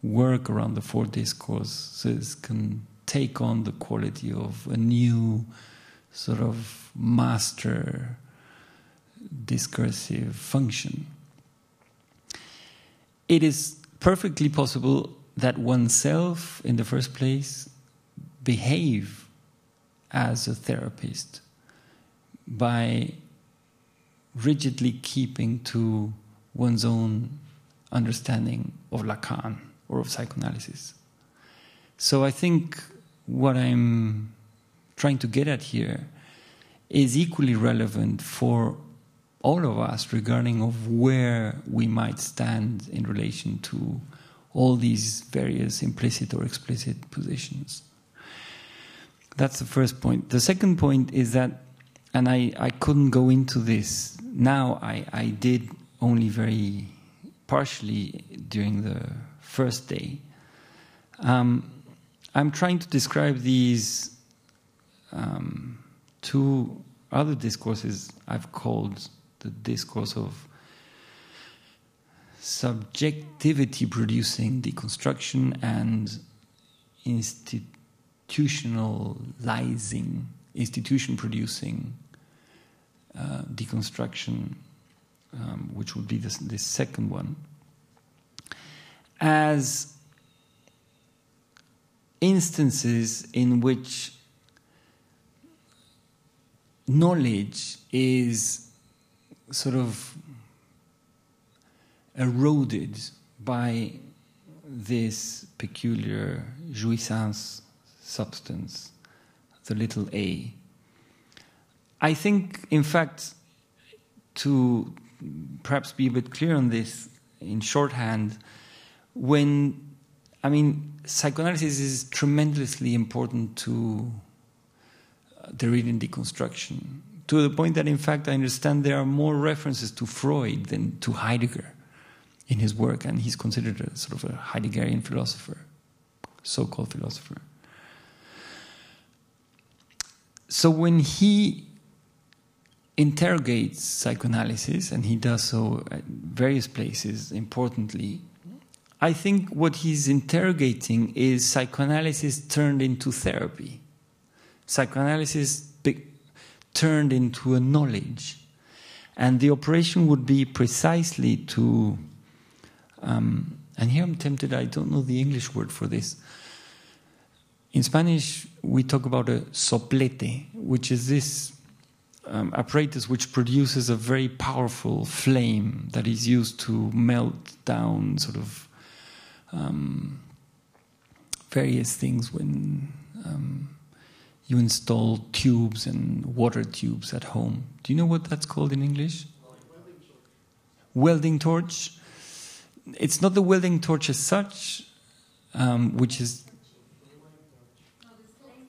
work around the four discourses can take on the quality of a new sort of master discursive function. It is perfectly possible that oneself, in the first place, behave as a therapist by rigidly keeping to one's own understanding of Lacan or of psychoanalysis. So I think what I'm trying to get at here is equally relevant for all of us regarding of where we might stand in relation to all these various implicit or explicit positions. That's the first point. The second point is that, and I couldn't go into this now, I did only very partially during the first day. I'm trying to describe these two other discourses I've called the discourse of subjectivity producing deconstruction and institutionalizing, institution producing deconstruction, which would be the second one, as instances in which knowledge is sort of eroded by this peculiar jouissance substance, the little a. I think, in fact, to perhaps be a bit clear on this in shorthand, psychoanalysis is tremendously important to Derridian deconstruction, to the point that, in fact, I understand there are more references to Freud than to Heidegger in his work, and he's considered a sort of a Heideggerian philosopher, so-called philosopher. So when he interrogates psychoanalysis, and he does so at various places, importantly, I think what he's interrogating is psychoanalysis turned into therapy. Psychoanalysis turned into a knowledge. And the operation would be precisely to, and here I'm tempted, I don't know the English word for this. In Spanish, we talk about a soplete, which is this apparatus which produces a very powerful flame that is used to melt down sort of various things when you install tubes and water tubes at home. Do you know what that's called in English? Welding torch. It's not the welding torch as such, which is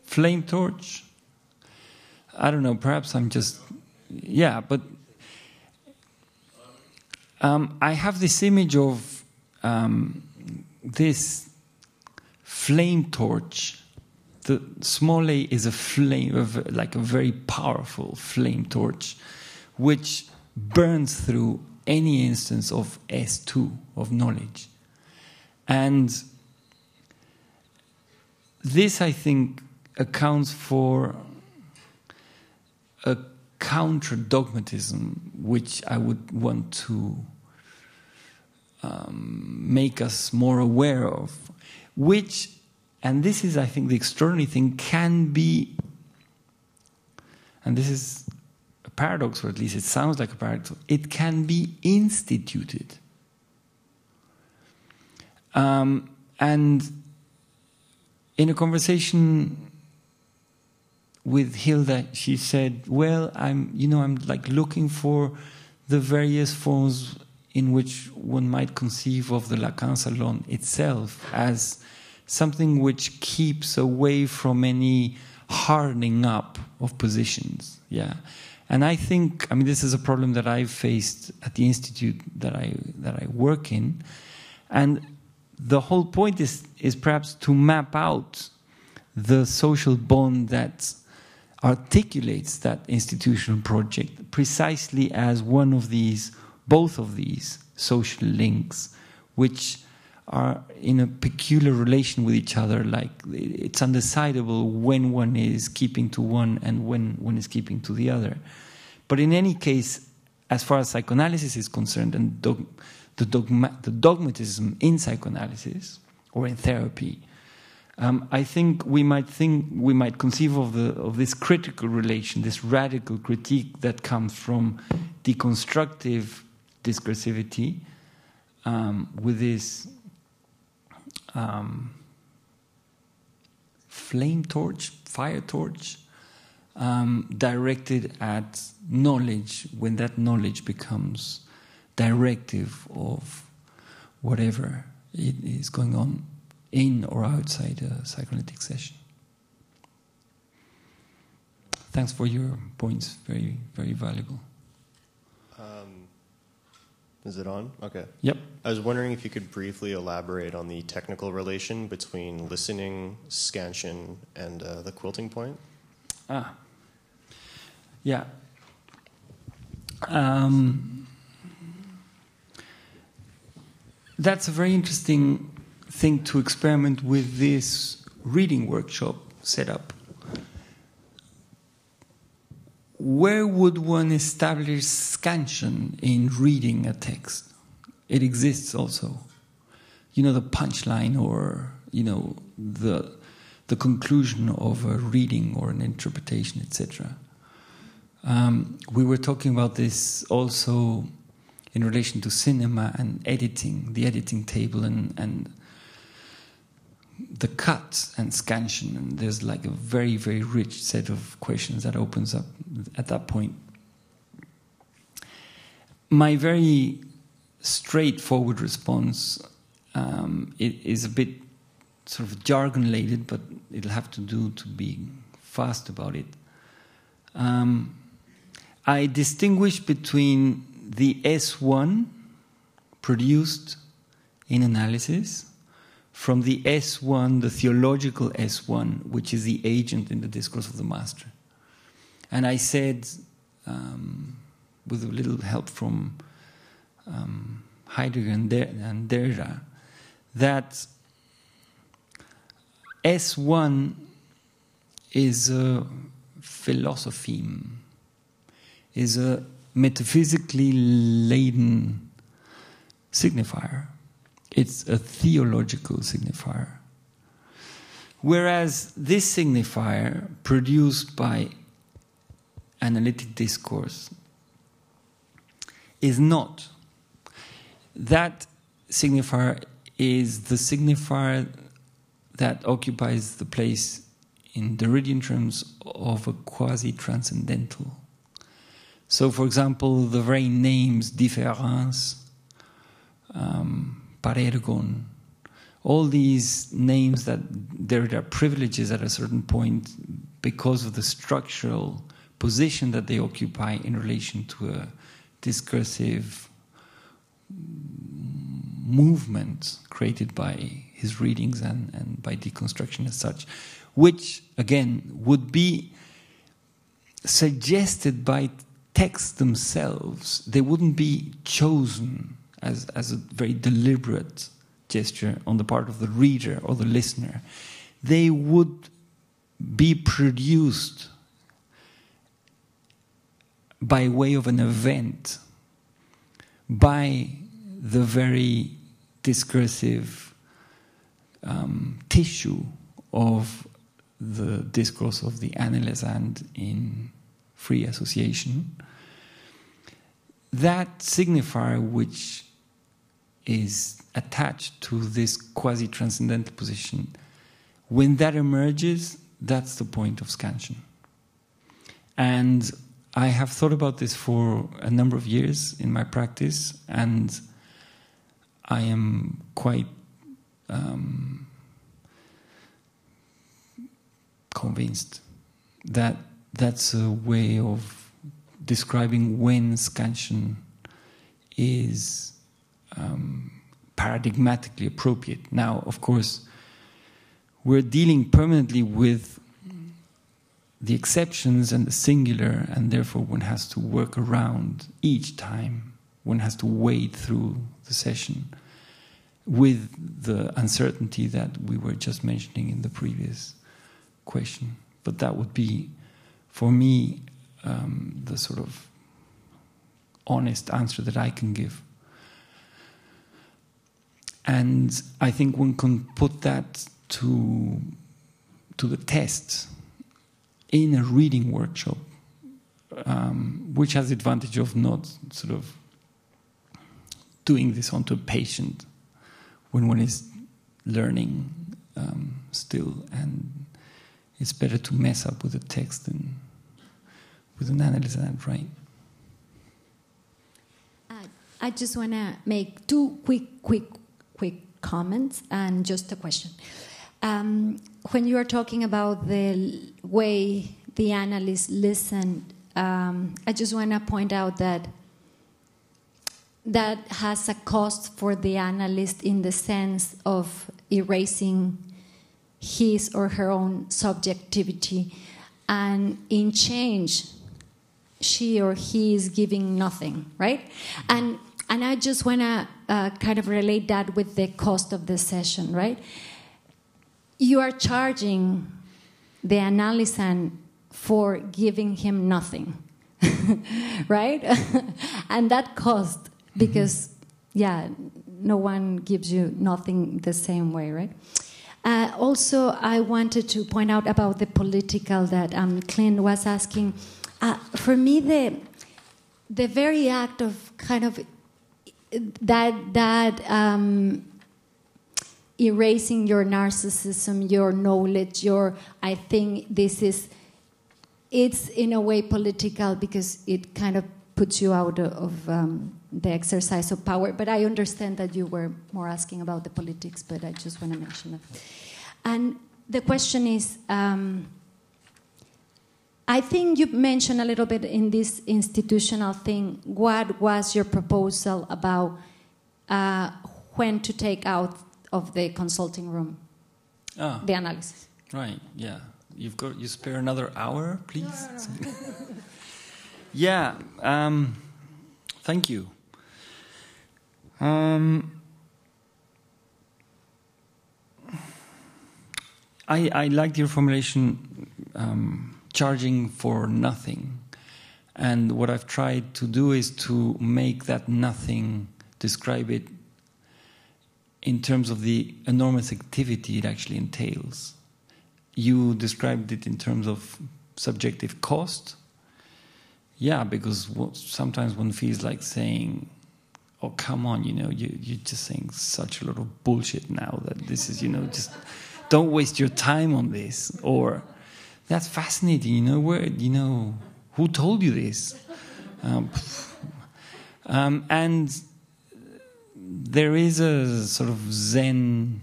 flame torch. I don't know, perhaps I'm just, but I have this image of this flame torch. The small a is a flame, like a very powerful flame torch, which burns through any instance of S2, of knowledge. And this, I think, accounts for a counter-dogmatism which I would want to make us more aware of, which, and this is, I think, the extraordinary thing, can be, and this is a paradox, or at least it sounds like a paradox, it can be instituted. And in a conversation with Hilda, she said, well, I'm like looking for the various forms in which one might conceive of the Lacan Salon itself as something which keeps away from any hardening up of positions. Yeah. And I think, this is a problem that I've faced at the institute that I work in. And the whole point is perhaps to map out the social bond that articulates that institutional project precisely as one of these, both of these social links, which are in a peculiar relation with each other, like it's undecidable when one is keeping to one and when one is keeping to the other. But in any case, as far as psychoanalysis is concerned, and the dogmatism in psychoanalysis, or in therapy. I think we might conceive of this critical relation, this radical critique that comes from deconstructive discursivity, with this fire torch, directed at knowledge, when that knowledge becomes directive of whatever it is going on in or outside a psychoanalytic session. Thanks for your points, very, very valuable. Is it on? Okay. Yep. I was wondering if you could briefly elaborate on the technical relation between listening, scansion, and the quilting point. Yeah. That's a very interesting thing to experiment with this reading workshop setup. Where would one establish scansion in reading a text? It exists also. You know, the punchline, or, you know, the conclusion of a reading or an interpretation, etc. We were talking about this also in relation to cinema and editing, the editing table and the cut and scansion. And there's like a very, very rich set of questions that opens up at that point. My very straightforward response, it is a bit sort of jargon-laden, but it'll have to do to be fast about it. I distinguish between the S1 produced in analysis from the S1, the theological S1, which is the agent in the discourse of the master. And I said, with a little help from Heidegger and Derrida, that S1 is a philosopheme, is a metaphysically laden signifier. It's a theological signifier. Whereas this signifier, produced by analytic discourse, is not. That signifier is the signifier that occupies the place in Derridian terms of a quasi-transcendental. So, for example, the very names difference, parergon, all these names that there are privileges at a certain point because of the structural position that they occupy in relation to a discursive movement created by his readings and by deconstruction as such, which, again, would be suggested by texts themselves. They wouldn't be chosen as a very deliberate gesture on the part of the reader or the listener. They would be produced by way of an event, by the very discursive tissue of the discourse of the Analyst and in free association. That signifier which is attached to this quasi-transcendental position, when that emerges, that's the point of scansion. And I have thought about this for a number of years in my practice, and I am quite convinced that that's a way of describing when scansion is paradigmatically appropriate. Now, of course, we're dealing permanently with the exceptions and the singular, and therefore one has to work around each time. One has to wade through the session with the uncertainty that we were just mentioning in the previous question. But that would be, for me, the sort of honest answer that I can give. And I think one can put that to the test in a reading workshop, which has the advantage of not sort of doing this onto a patient when one is learning still, and it's better to mess up with a text than with an analyst and write. I just want to make two quick comments and just a question. When you are talking about the way the analysts listen, I just want to point out that that has a cost for the analyst in the sense of erasing his or her own subjectivity, and in change, she or he is giving nothing, right? And I just want to kind of relate that with the cost of the session, right? You are charging the analyst for giving him nothing, right? And that cost, because, no one gives you nothing the same way, right? Also, I wanted to point out about the political that Clint was asking. For me, the very act of kind of that erasing your narcissism, your knowledge, I think it's in a way political because it kind of puts you out of the exercise of power. But I understand that you were more asking about the politics, but I just want to mention that. And the question is, I think you mentioned a little bit in this institutional thing, what was your proposal about when to take out of the consulting room the analysis? Right, yeah. You spare another hour, please? No. Yeah, thank you. I like your formulation, charging for nothing. And what I've tried to do is to make that nothing, describe it in terms of the enormous activity it actually entails. You described it in terms of subjective cost. Yeah, because sometimes one feels like saying, oh, come on, you're just saying such a lot of bullshit now that this is, just don't waste your time on this. Or, that's fascinating, who told you this? And there is a sort of Zen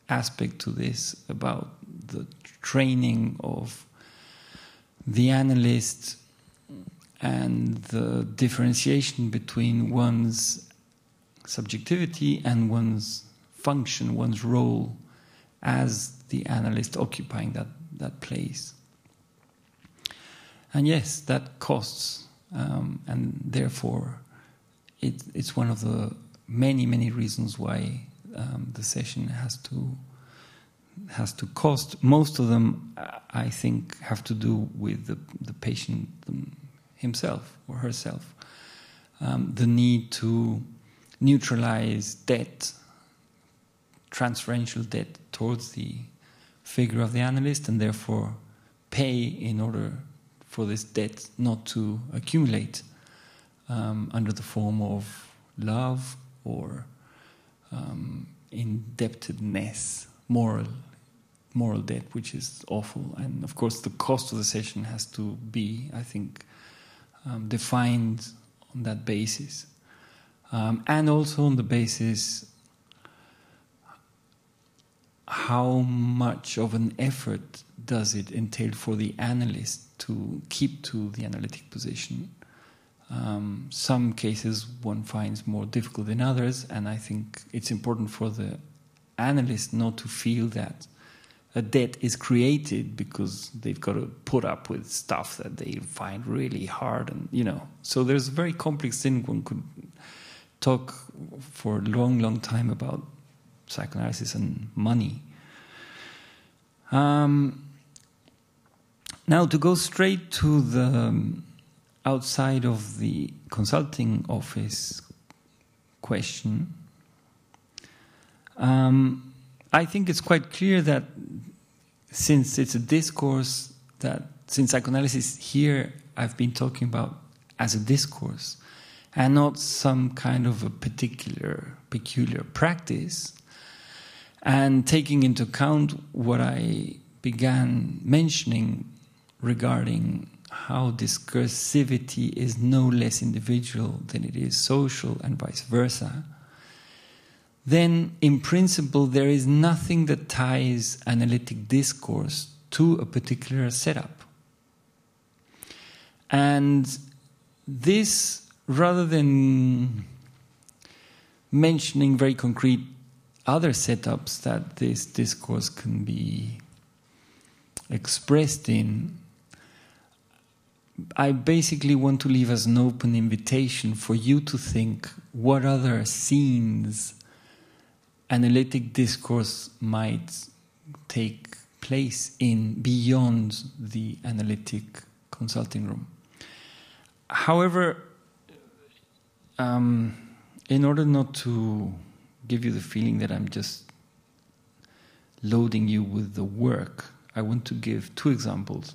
aspect to this about the training of the analyst and the differentiation between one's subjectivity and one's function, one's role as the analyst occupying that place. And yes, that costs, and therefore it's one of the many reasons why the session has to cost. Most of them, I think, have to do with the patient himself or herself. The need to neutralize debt, transferential debt towards the figure of the analyst, and therefore pay in order for this debt not to accumulate under the form of love or indebtedness, moral debt, which is awful. And of course the cost of the session has to be, I think, defined on that basis, and also on the basis how much of an effort does it entail for the analyst to keep to the analytic position. Some cases one finds more difficult than others, and I think it's important for the analyst not to feel that a debt is created because they've got to put up with stuff that they find really hard, and so there's a very complex thing. One could talk for a long time about psychoanalysis and money. Now, to go straight to the outside of the consulting office question, I think it's quite clear that since it's a discourse, that since psychoanalysis here I've been talking about as a discourse and not some kind of a peculiar practice, and taking into account what I began mentioning regarding how discursivity is no less individual than it is social and vice versa, then in principle there is nothing that ties analytic discourse to a particular setup. And this, rather than mentioning very concrete other setups that this discourse can be expressed in, I basically want to leave as an open invitation for you to think what other scenes analytic discourse might take place in beyond the analytic consulting room. However, in order not to give you the feeling that I'm just loading you with the work, I want to give two examples.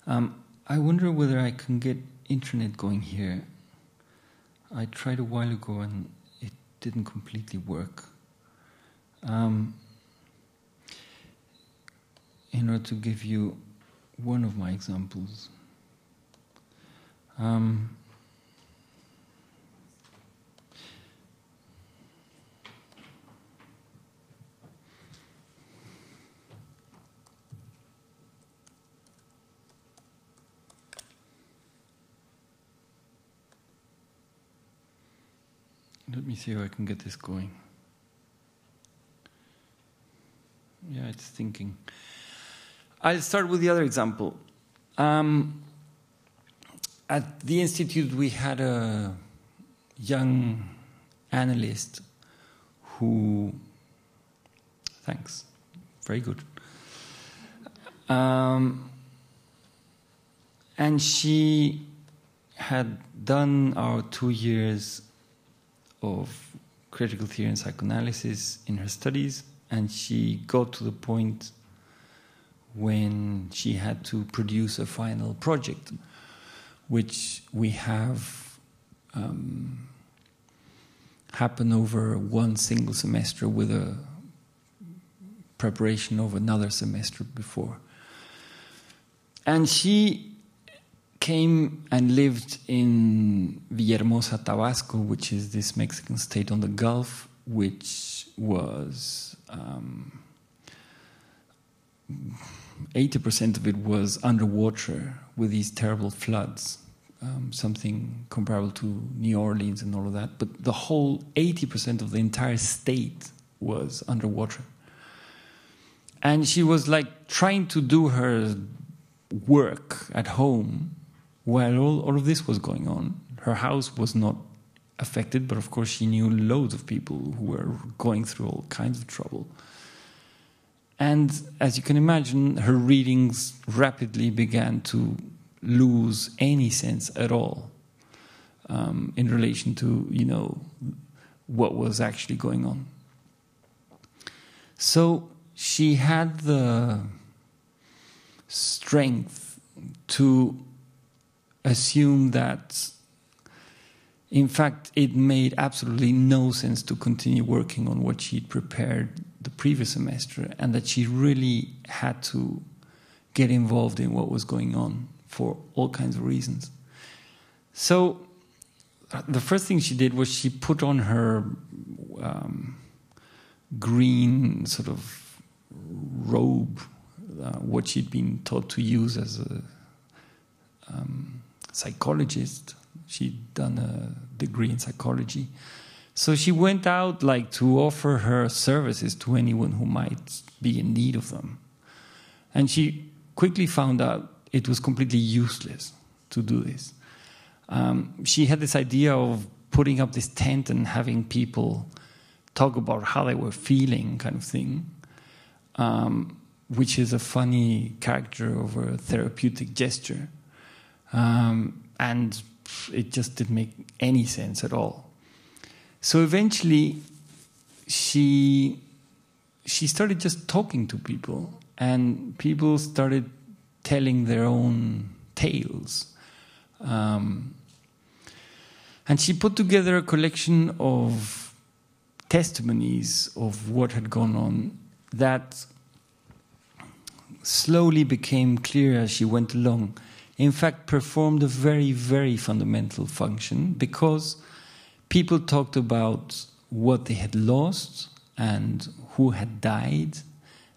I wonder whether I can get internet going here. I tried a while ago and it didn't completely work. In order to give you one of my examples. Let me see if I can get this going. Yeah, it's thinking. I'll start with the other example. At the Institute, we had a young analyst who... Thanks. Very good. And she had done our 2 years of critical theory and psychoanalysis in her studies, and she got to the point when she had to produce a final project, which we have happen over one single semester with a preparation of another semester before. And she came and lived in Villahermosa, Tabasco, which is this Mexican state on the Gulf, which was 80% of it was underwater with these terrible floods, something comparable to New Orleans and all of that. But the whole 80% of the entire state was underwater. And she was like trying to do her work at home while all of this was going on. Her house was not affected, but of course she knew loads of people who were going through all kinds of trouble. And as you can imagine, her readings rapidly began to lose any sense at all in relation to, what was actually going on. So she had the strength to assume that, in fact, it made absolutely no sense to continue working on what she'd prepared the previous semester, and that she really had to get involved in what was going on for all kinds of reasons. So the first thing she did was she put on her green sort of robe, what she'd been taught to use as a psychologist. She'd done a degree in psychology. So she went out to offer her services to anyone who might be in need of them. And she quickly found out it was completely useless to do this. She had this idea of putting up this tent and having people talk about how they were feeling, kind of thing, which is a funny character of a therapeutic gesture. And it just didn't make any sense at all. So eventually, she started just talking to people, and people started telling their own tales. And she put together a collection of testimonies of what had gone on that slowly became clear as she went along. In fact, performed a very, very fundamental function, because people talked about what they had lost and who had died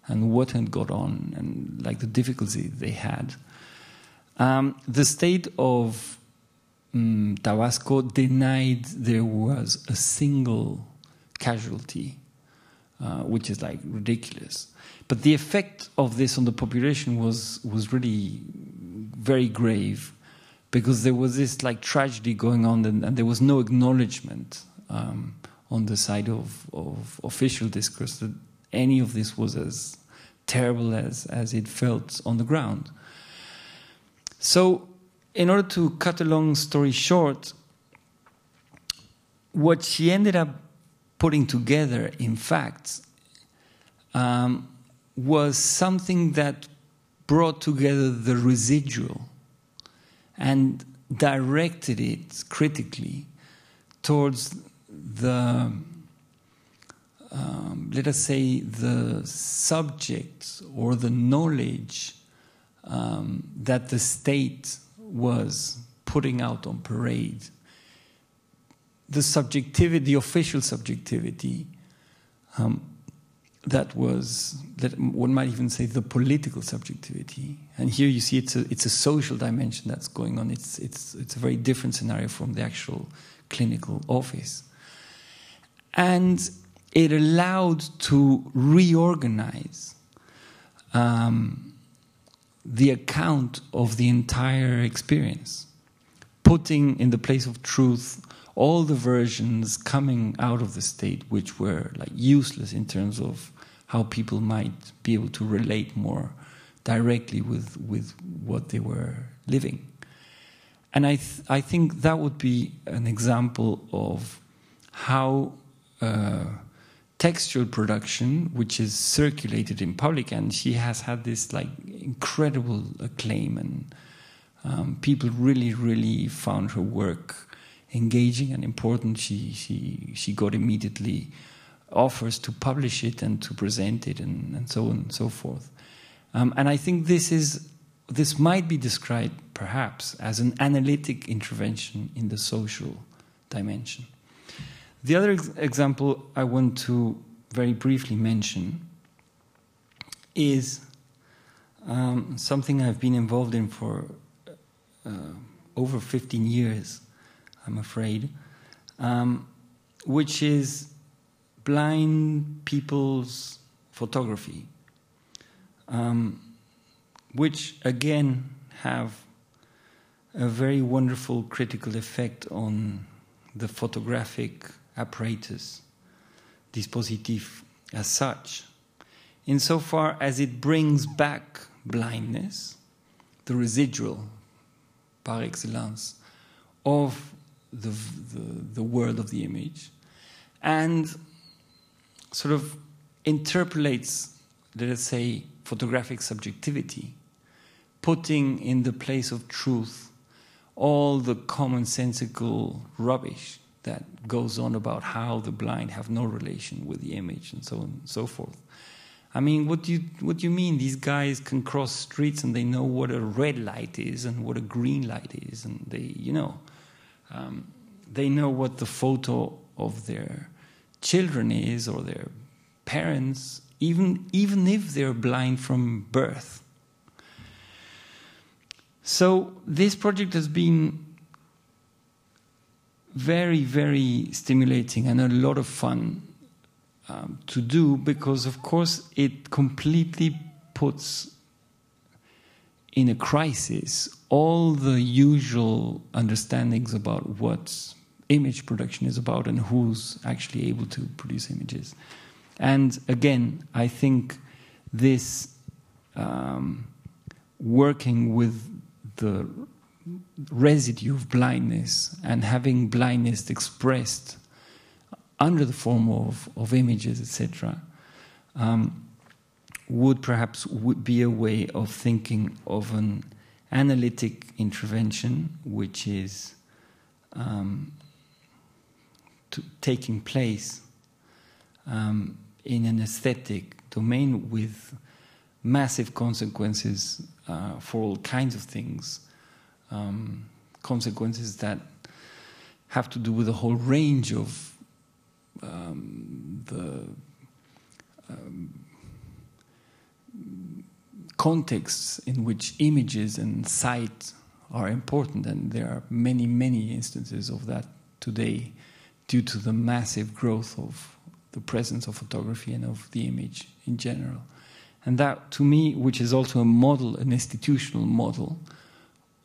and what had got on, and like the difficulty they had. The state of Tabasco denied there was a single casualty, which is like ridiculous. But the effect of this on the population was really very grave, because there was this like tragedy going on, and there was no acknowledgement on the side of official discourse that any of this was as terrible as it felt on the ground. So, in order to cut a long story short, what she ended up putting together, in fact, was something that brought together the residual and directed it critically towards the, let us say, the subject or the knowledge that the state was putting out on parade. The subjectivity, the official subjectivity, that one might even say the political subjectivity. And here you see it's a social dimension that's going on. It's a very different scenario from the actual clinical office. And it allowed to reorganize the account of the entire experience, putting in the place of truth all the versions coming out of the state which were like useless in terms of how people might be able to relate more directly with what they were living. And I think that would be an example of how textual production, which is circulated in public, and she has had this like incredible acclaim, and people really, really found her work engaging and important. She got immediately offers to publish it and to present it, and so on and so forth. And I think this might be described perhaps as an analytic intervention in the social dimension. The other example I want to very briefly mention is something I've been involved in for over 15 years, I'm afraid, which is blind people's photography, which again have a very wonderful critical effect on the photographic apparatus, dispositif as such, insofar as it brings back blindness, the residual, par excellence, of the world of the image, and sort of interpolates, let us say, photographic subjectivity, putting in the place of truth all the commonsensical rubbish that goes on about how the blind have no relation with the image and so on and so forth. I mean, what do you mean? These guys can cross streets and they know what a red light is and what a green light is, and they know what the photo of their children is or their parents, even if they're blind from birth. So this project has been very, very stimulating and a lot of fun to do, because of course it completely puts in a crisis all the usual understandings about what image production is about and who's actually able to produce images. And again, I think this working with the residue of blindness and having blindness expressed under the form of images, etc., would perhaps be a way of thinking of an analytic intervention, which is taking place in an aesthetic domain with massive consequences for all kinds of things, consequences that have to do with a whole range of the contexts in which images and sight are important, and there are many, many instances of that today due to the massive growth of the presence of photography and of the image in general. And that, to me, which is also a model, an institutional model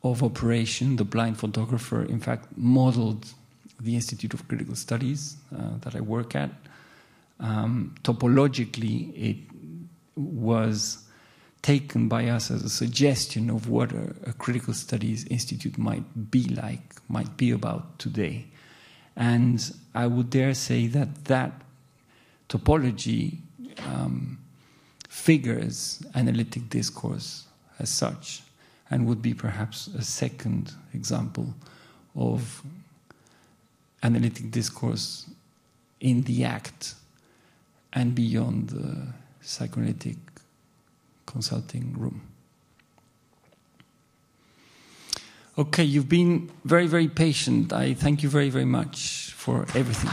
of operation, the blind photographer, in fact, modeled the Institute of Critical Studies that I work at. Topologically, it was taken by us as a suggestion of what a critical studies institute might be like, might be about today. And I would dare say that that topology figures analytic discourse as such, and would be perhaps a second example of analytic discourse in the act and beyond the psychoanalytic consulting room. Okay, you've been very, very patient. I thank you very, very much for everything.